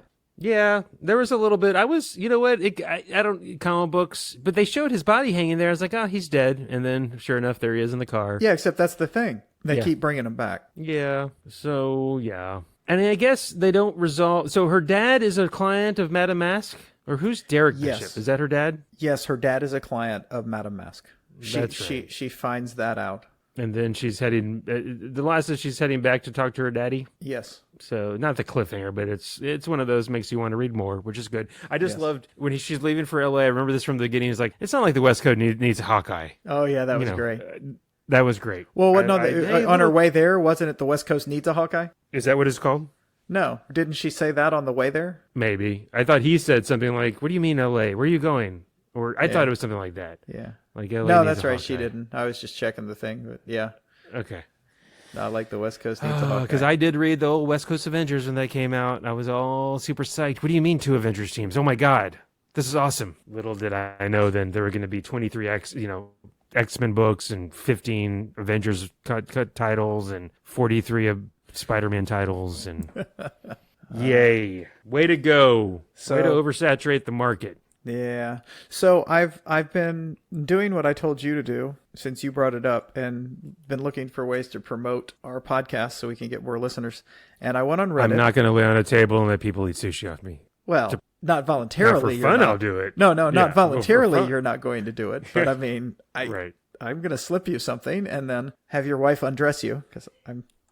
Yeah, there was a little bit. I was, you know what? I don't comic books, but they showed his body hanging there. I was like, oh, he's dead. And then, sure enough, there he is in the car. Yeah, except that's the thing. They keep bringing him back. Yeah. So yeah, and I guess they don't resolve. So her dad is a client of Madame Mask, or who's Derek Bishop? Is that her dad? Yes, her dad is a client of Madame Mask. That's right. She finds that out. And then she's heading. The last is she's heading back to talk to her daddy. Yes. So not the cliffhanger, but it's one of those makes you want to read more, which is good. I just loved when she's leaving for LA. I remember this from the beginning. It's like it's not like the West Coast needs a Hawkeye. Oh yeah, that was great. That was great. Well, on her way there, wasn't it the West Coast needs a Hawkeye? Is that what it's called? No, didn't she say that on the way there? Maybe. I thought he said something like, "What do you mean LA? Where are you going?" Or I thought it was something like that. Yeah. Like LA No, needs that's a right. She Hawkeye. didn't. I was just checking the thing. But yeah, Okay. not like the West Coast needs a Hawkeye. Because I did read the old West Coast Avengers when they came out. I was all super psyched. What do you mean 2 Avengers teams? Oh my God. This is awesome. Little did I know then there were going to be 23 X-Men books and 15 Avengers cut titles and 43 of Spider-Man titles and yay. Way to go. Way to oversaturate the market. Yeah. So I've been doing what I told you to do since you brought it up, and been looking for ways to promote our podcast so we can get more listeners. And I went on Reddit. I'm not going to lay on a table and let people eat sushi off me. Well, not voluntarily. Not for fun, I'll do it. No, not Yeah, voluntarily. You're not going to do it. But I mean, Right. I'm going to slip you something and then have your wife undress you, because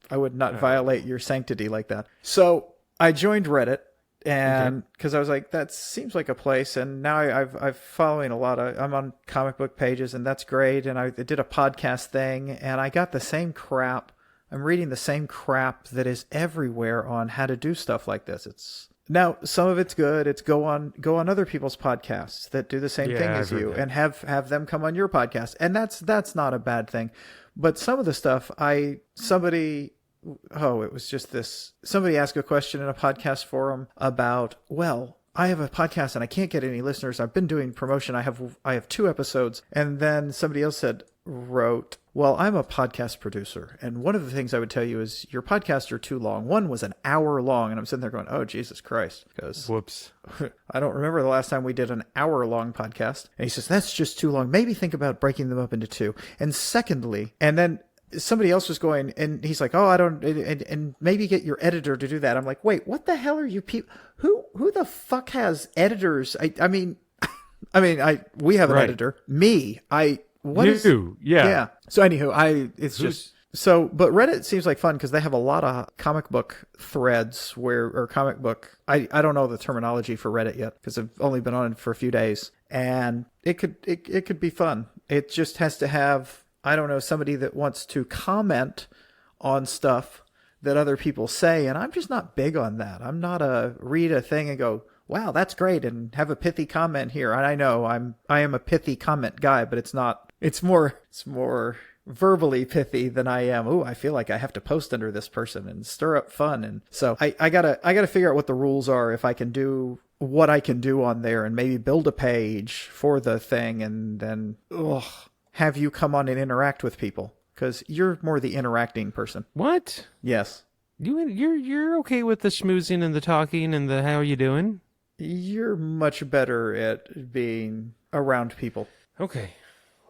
I would not violate your sanctity like that. So I joined Reddit, and because I was like, that seems like a place. And now I've following a lot of, I'm on comic book pages, and that's great. And I did a podcast thing, and I got the same crap. I'm reading the same crap that is everywhere on how to do stuff like this. Now, some of it's good. It's go on other people's podcasts that do the same thing as you, and have them come on your podcast. And that's not a bad thing. But some of the stuff somebody asked a question in a podcast forum about, well, I have a podcast and I can't get any listeners. I've been doing promotion. I have 2 episodes. And then somebody else wrote, well, I'm a podcast producer, and one of the things I would tell you is your podcasts are too long. One was an hour long, and I'm sitting there going, oh, Jesus Christ. Because whoops. I don't remember the last time we did an hour-long podcast. And he says, that's just too long. Maybe think about breaking them up into 2. And secondly, and then somebody else was going, and he's like, oh, I don't, and maybe get your editor to do that. I'm like, wait, what the hell are you people? Who the fuck has editors? I mean, we have an editor. Me. Yeah. So anywho, but Reddit seems like fun because they have a lot of comic book threads I don't know the terminology for Reddit yet because I've only been on it for a few days, and it could be fun. It just has to have, I don't know, somebody that wants to comment on stuff that other people say, and I'm just not big on that. I'm not read a thing and go, wow, that's great, and have a pithy comment here. And I know I am a pithy comment guy, but it's more verbally pithy than I am. Ooh, I feel like I have to post under this person and stir up fun. And so I gotta figure out what the rules are, if I can do what I can do on there, and maybe build a page for the thing, and then have you come on and interact with people, because you're more the interacting person. What? Yes. You're okay with the schmoozing and the talking and the how are you doing? You're much better at being around people. Okay.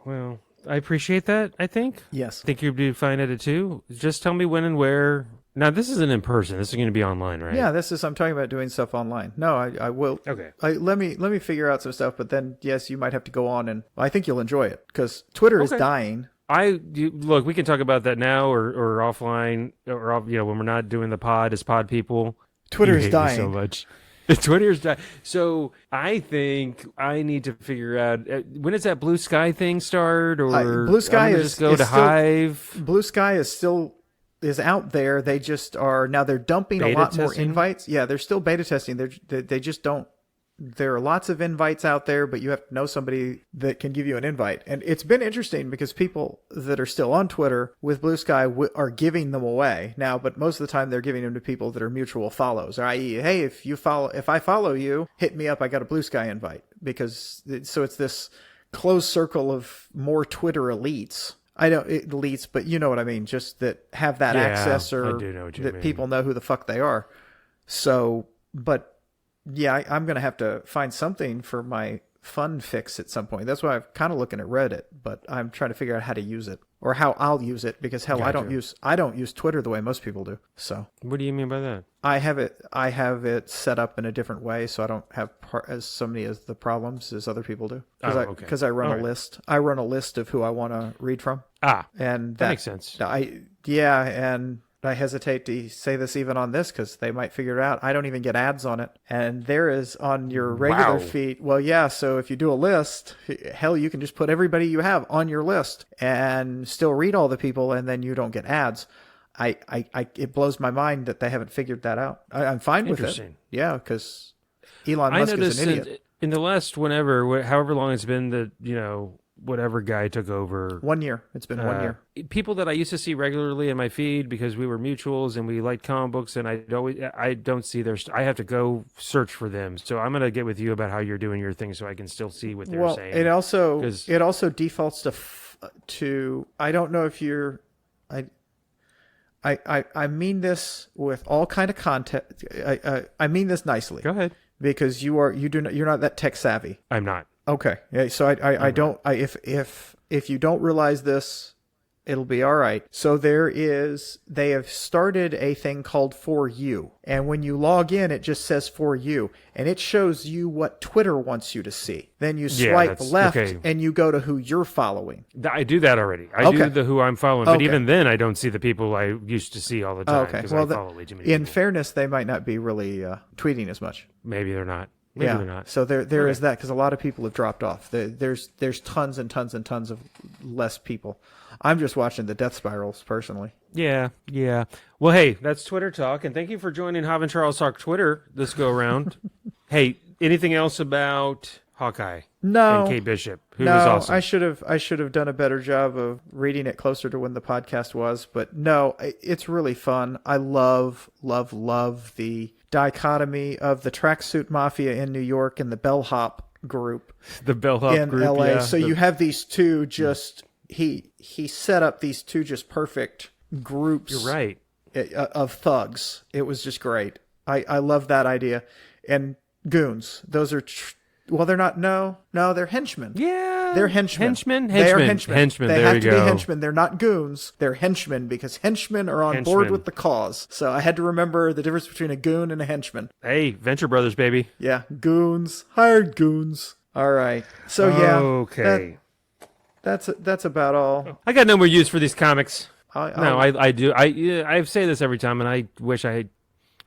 Well, I appreciate that, I think. Yes. I think you'd be fine at it too. Just tell me when and where. Now, this isn't in person. This is going to be online, right? Yeah, I'm talking about doing stuff online. No, I will. Okay. Let me figure out some stuff, but then, yes, you might have to go on, and I think you'll enjoy it, because Twitter is dying. Look, we can talk about that now or offline, or when we're not doing the pod as pod people. Twitter is dying so much. Twitter's dying. So I think I need to figure out when does that Blue Sky thing start, or Blue Sky just go to Hive. Blue Sky is out there. They just are now. They're dumping a lot more invites. Yeah, they're still beta testing. They just don't. There are lots of invites out there, but you have to know somebody that can give you an invite. And it's been interesting because people that are still on Twitter with Blue Sky are giving them away now, but most of the time they're giving them to people that are mutual follows, i.e., hey, if I follow you, hit me up. I got a Blue Sky invite, so it's this closed circle of more Twitter elites. Elites, but you know what I mean. Just that have that access, or I do know what you mean. People know who the fuck they are. So, but. Yeah, I'm going to have to find something for my fun fix at some point. That's why I'm kind of looking at Reddit, but I'm trying to figure out how to use it, or how I'll use it, because hell, Gotcha. I don't use Twitter the way most people do. So what do you mean by that? I have it set up in a different way, so I don't have as so many as the problems as other people do. Because I run a list. I run a list of who I want to read from. And that makes sense. And I hesitate to say this even on this because they might figure it out. I don't even get ads on it. And there is on your regular feed. Well, yeah. So if you do a list, hell, you can just put everybody you have on your list and still read all the people, and then you don't get ads. It blows my mind that they haven't figured that out. I'm fine with it. Yeah, because Elon Musk is an idiot. In the last however long it's been that, whatever guy took over. 1 year. It's been 1 year. People that I used to see regularly in my feed because we were mutuals and we liked comic books, and I don't see I have to go search for them. So I'm gonna get with you about how you're doing your thing so I can still see what they're saying. It also defaults to I don't know if you're I mean this with all kind of content. I mean this nicely. Go ahead. Because you're not that tech savvy. I'm not. Okay. Yeah, so if you don't realize this, it'll be all right. So they have started a thing called For You. And when you log in, it just says For You. And it shows you what Twitter wants you to see. Then you swipe left and you go to who you're following. I do that already. I do the who I'm following. But even then, I don't see the people I used to see all the time because I follow way too many people. Fairness, they might not be really tweeting as much. Maybe they're not. Maybe they're not. So there is that, because a lot of people have dropped off. There's tons and tons and tons of less people. I'm just watching the death spirals personally. Yeah. Well, hey, that's Twitter Talk, and thank you for joining Hav and Charles Talk Twitter this go around. Hey, anything else about Hawkeye? No. And Kate Bishop, who was awesome. I should have done a better job of reading it closer to when the podcast was, but no, it's really fun. I love the dichotomy of the tracksuit mafia in New York and the bellhop group. The bellhop in group, LA. yeah. So you have these two just he set up these two just perfect groups. You're right. Of thugs. It was just great. I love that idea. And goons. Those are they're not. No, they're henchmen. Yeah, they're henchmen. They are henchmen. They have to be henchmen. They're not goons. They're henchmen because henchmen are on board with the cause. So I had to remember the difference between a goon and a henchman. Hey, Venture Brothers, baby. Yeah, goons. Hired goons. All right. So okay. That's about all. I got no more use for these comics. I do. I say this every time, and I wish I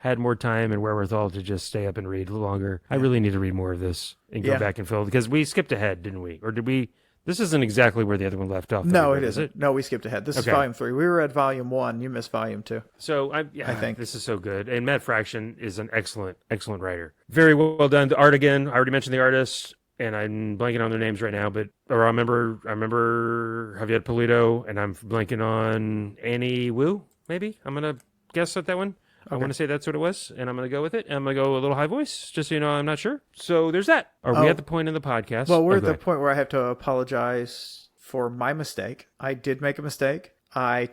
had more time and wherewithal to just stay up and read a little longer. I really need to read more of this and go back and fill, because we skipped ahead, didn't we? Or did we? This isn't exactly where the other one left off. No, it isn't. No, we skipped ahead. This is volume 3. We were at volume 1. You missed volume 2. So I think this is so good. And Matt Fraction is an excellent writer. Very well done. The art again. I already mentioned the artist, and I'm blanking on their names right now, but I remember Javier Pulido, and I'm blanking on Annie Wu. Maybe I'm gonna guess at that one. I want to say that's what it was, and I'm going to go with it. I'm going to go a little high voice, just so you know I'm not sure. So there's that. Are we at the point in the podcast? Well, we're at the point where I have to apologize for my mistake. I did make a mistake. I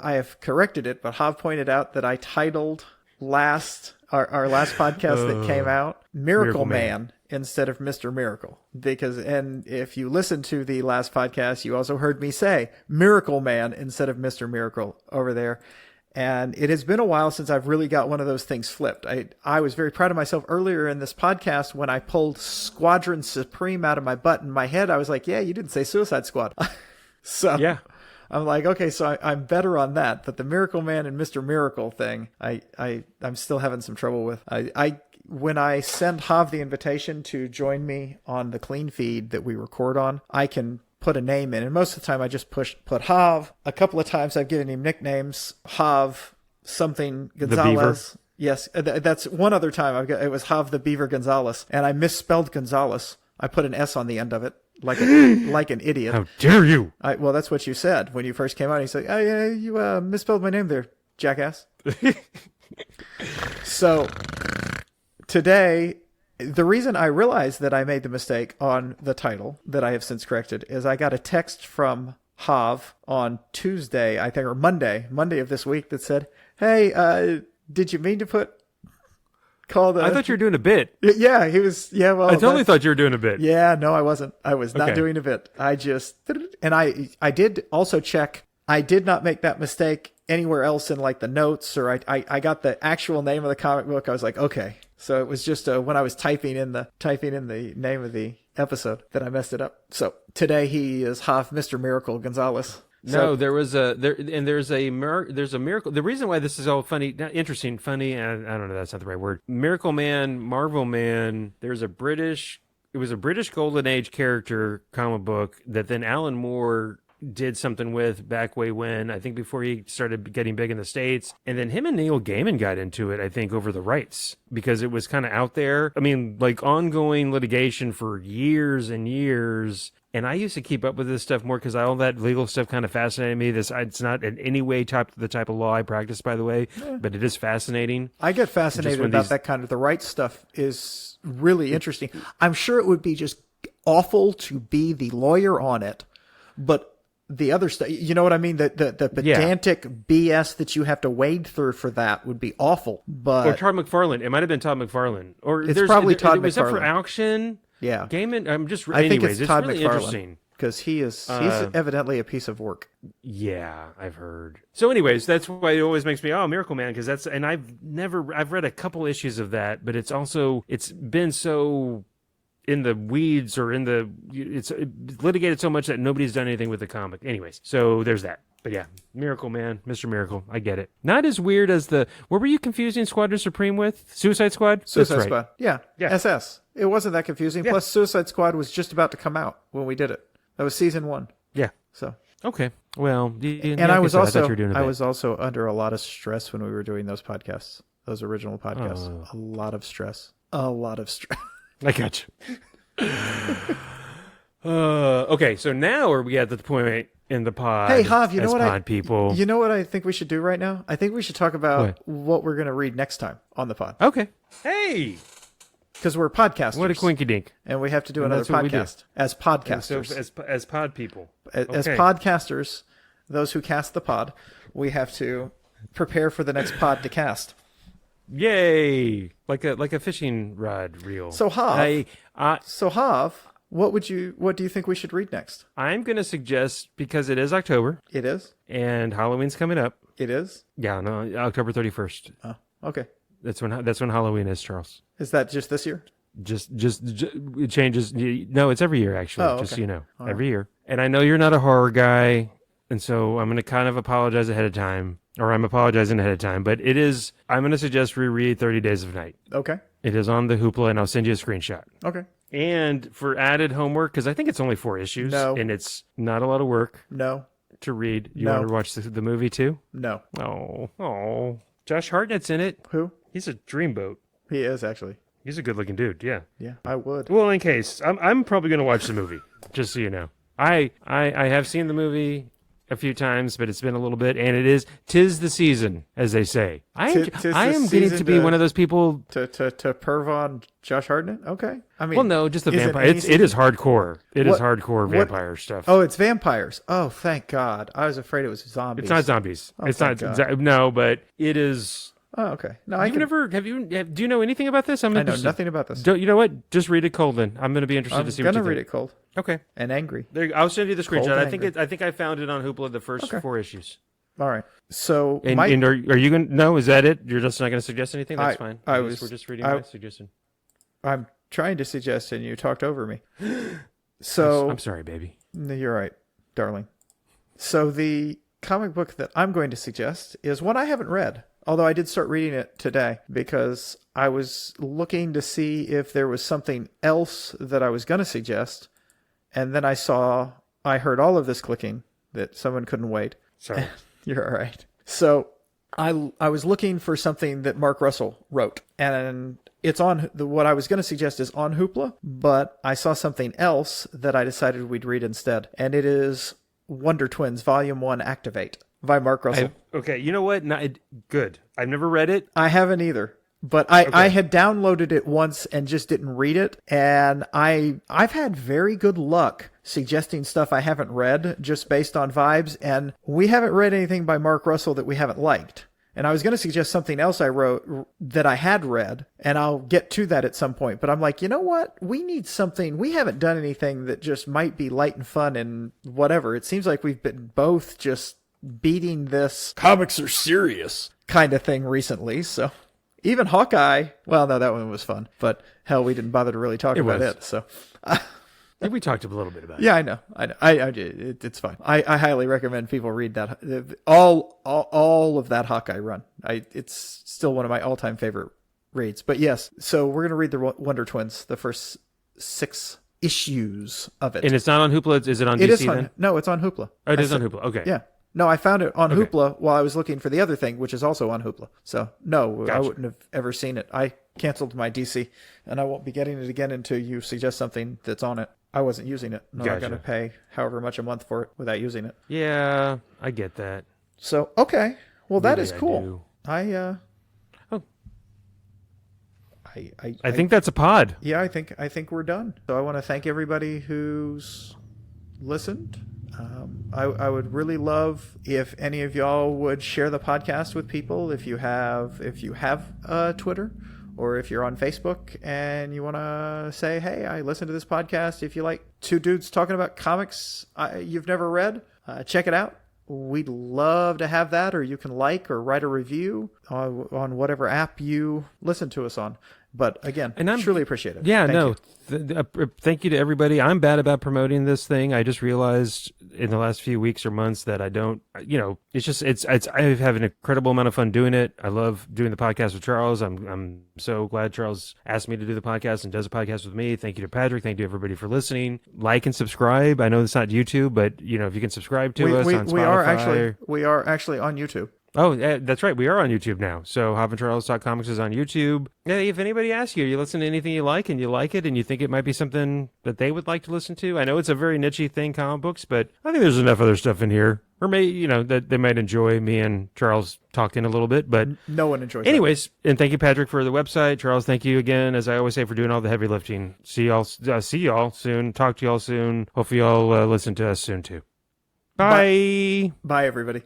have corrected it, but Hav pointed out that I titled our last podcast that came out Miracle Man instead of Mr. Miracle. And if you listen to the last podcast, you also heard me say Miracle Man instead of Mr. Miracle over there. And it has been a while since I've really got one of those things flipped. I was very proud of myself earlier in this podcast when I pulled Squadron Supreme out of my butt. In my head, I was like, yeah, you didn't say Suicide Squad. So yeah. I'm like, okay, so I'm better on that. But the Miracle Man and Mr. Miracle thing, I'm still having some trouble with. When I send Hav the invitation to join me on the clean feed that we record on, I can put a name in, and most of the time I just put Hav. A couple of times I've given him nicknames. Hav something Gonzalez. Yes, that's one other time it was Hav the Beaver Gonzalez, and I misspelled Gonzalez. I put an S on the end of it, like an idiot. How dare you? Well, that's what you said when you first came out. You said, "Oh yeah, you misspelled my name there, jackass." So today, the reason I realized that I made the mistake on the title that I have since corrected is I got a text from Hav on Tuesday, I think, or Monday of this week that said, "Hey, did you mean to call the?" I thought you were doing a bit. Yeah, he was. Yeah, well, I totally thought you were doing a bit. Yeah, no, I wasn't. I was not doing a bit. I just, and I did also check. I did not make that mistake anywhere else in like the notes, or I got the actual name of the comic book. I was like, okay. So it was just when I was typing in the name of the episode that I messed it up. So today he is Hav Mr. Miracle Gonzalez. No, there's a miracle. The reason why this is all funny, not interesting, funny, I don't know, that's not the right word. Miracle Man, Marvel Man. It was a British Golden Age character comic book that then Alan Moore did something with back way when, I think before he started getting big in the States. And then him and Neil Gaiman got into it, I think, over the rights because it was kind of out there. I mean, like ongoing litigation for years and years. And I used to keep up with this stuff more because all that legal stuff kind of fascinated me. It's not in any way the type of law I practice, by the way, but it is fascinating. I get fascinated about that kind of the rights stuff is really interesting. I'm sure it would be just awful to be the lawyer on it, but the other stuff, you know what I mean? The pedantic BS that you have to wade through for that would be awful. But or Todd McFarlane. It might have been Todd McFarlane. Or it's probably Todd McFarlane. Was that for auction? Yeah. Gaiman, I think it's Todd really McFarlane, interesting. because he's evidently a piece of work. Yeah, I've heard. So anyways, that's why it always makes me, Miracle Man, because I've read a couple issues of that, but it's been so in the weeds or it's litigated so much that nobody's done anything with the comic. Anyways, so there's that. But yeah, Miracle Man, Mr. Miracle, I get it. Not as weird as what were you confusing Squadron Supreme with? Suicide Squad? Suicide Squad. Yeah. SS. It wasn't that confusing. Yeah. Plus, Suicide Squad was just about to come out when we did it. That was season 1. Yeah. So. Okay. Well, I was also under a lot of stress when we were doing those podcasts, those original podcasts. A lot of stress. I got you. Okay, so now are we at the point in the pod? Hey, Hav, you know what people. You know what I think we should do right now? I think we should talk about what we're going to read next time on the pod. Okay. Hey, because we're podcasters. What a quinky dink! And we have to do another podcast as podcasters, as pod people, as podcasters. Those who cast the pod, we have to prepare for the next pod to cast. Yay! Like a fishing rod reel. So Hav, what do you think we should read next? I'm going to suggest, because it is October. It is. And Halloween's coming up. It is. Yeah, no, October 31st. Oh, okay. That's when Halloween is, Charles. Is that just this year? Just it changes. No, it's every year actually. Oh, okay. Just so you know, all every year. And I know you're not a horror guy, and so I'm going to kind of apologize ahead of time. Or I'm apologizing ahead of time, but I'm going to suggest reread 30 Days of Night. Okay. It is on the Hoopla, and I'll send you a screenshot. Okay. And for added homework, because I think it's only 4 issues, and it's not a lot of work to read. You want to watch the movie too? No. Oh. Josh Hartnett's in it. Who? He's a dreamboat. He is, actually. He's a good-looking dude, yeah. Yeah, I would. Well, in case, I'm probably going to watch the movie, just so you know. I have seen the movie a few times, but it's been a little bit, and 'tis the season, as they say. I am getting to be one of those people to perv on Josh Hartnett. Okay, I mean, well, no, just the vampire. It is hardcore. It is hardcore vampire stuff. Oh, it's vampires. Oh, thank God! I was afraid it was zombies. It's not zombies. Oh, it's not. No, but it is. Oh, okay. No, do you know anything about this? I know nothing about this. You know what? Just read it cold then. I'm going to be interested to see what you think. I'm going to read it cold. Okay. And angry. I'll send you the screenshot. I think I found it on Hoopla, the first 4 issues. All right. So, and are you going to, no, is that it? You're just not going to suggest anything? That's fine. We're just reading my suggestion. I'm trying to suggest and you talked over me. So I'm sorry, baby. You're right, darling. So the comic book that I'm going to suggest is one I haven't read. Although I did start reading it today because I was looking to see if there was something else that I was going to suggest. And then I heard all of this clicking that someone couldn't wait. Sorry. You're all right. So I was looking for something that Mark Russell wrote. And it's what I was going to suggest is on Hoopla, but I saw something else that I decided we'd read instead. And it is Wonder Twins Volume 1 Activate. By Mark Russell. Okay, you know what? Good. I've never read it. I haven't either. But I had downloaded it once and just didn't read it. And I've had very good luck suggesting stuff I haven't read just based on vibes. And we haven't read anything by Mark Russell that we haven't liked. And I was going to suggest something else I wrote that I had read. And I'll get to that at some point. But I'm like, you know what? We need something. We haven't done anything that just might be light and fun and whatever. It seems like we've been both just beating this comics are serious kind of thing recently. So even Hawkeye, well, no, that one was fun, but hell, we didn't bother to really talk about it. So we talked a little bit about it. Yeah, I know. It's fine. I highly recommend people read that. All of that Hawkeye run. It's still one of my all-time favorite reads, but yes. So we're going to read the Wonder Twins, the first 6 issues of it. And it's not on Hoopla. Is it on It DC is on, then? no, it's on Hoopla. Oh, it is on Hoopla. Okay. Yeah. No, I found it on Hoopla while I was looking for the other thing, which is also on Hoopla. So, no, I wouldn't have ever seen it. I canceled my DC, and I won't be getting it again until you suggest something that's on it. I wasn't using it. No, I'm going to pay however much a month for it without using it. Yeah, I get that. So, okay. Well, that Really, is cool. I think that's a pod. Yeah, I think we're done. So I want to thank everybody who's listened. I would really love if any of y'all would share the podcast with people. If you have Twitter, or if you're on Facebook and you want to say, hey, I listened to this podcast. If you like two dudes talking about comics you've never read, check it out. We'd love to have that, or you can like or write a review on whatever app you listen to us on. But again, I truly appreciate it. Yeah, thank you to everybody. I'm bad about promoting this thing. I just realized in the last few weeks or months that I don't, it's I have an incredible amount of fun doing it. I love doing the podcast with Charles. I'm so glad Charles asked me to do the podcast and does a podcast with me. Thank you to Patrick. Thank you to everybody for listening. Like and subscribe. I know it's not YouTube, but if you can subscribe to us on Spotify. We are actually on YouTube. Oh, that's right. We are on YouTube now. So Hav and Charles Talk Comics is on YouTube. Yeah, if anybody asks you listen to anything you like and you like it and you think it might be something that they would like to listen to. I know it's a very niche-y thing, comic books, but I think there's enough other stuff in here. Or maybe, that they might enjoy. Me and Charles talked in a little bit, but no one enjoys anyways, and thank you, Patrick, for the website. Charles, thank you again, as I always say, for doing all the heavy lifting. See y'all soon. Talk to y'all soon. Hopefully y'all listen to us soon too. Bye. Bye, everybody.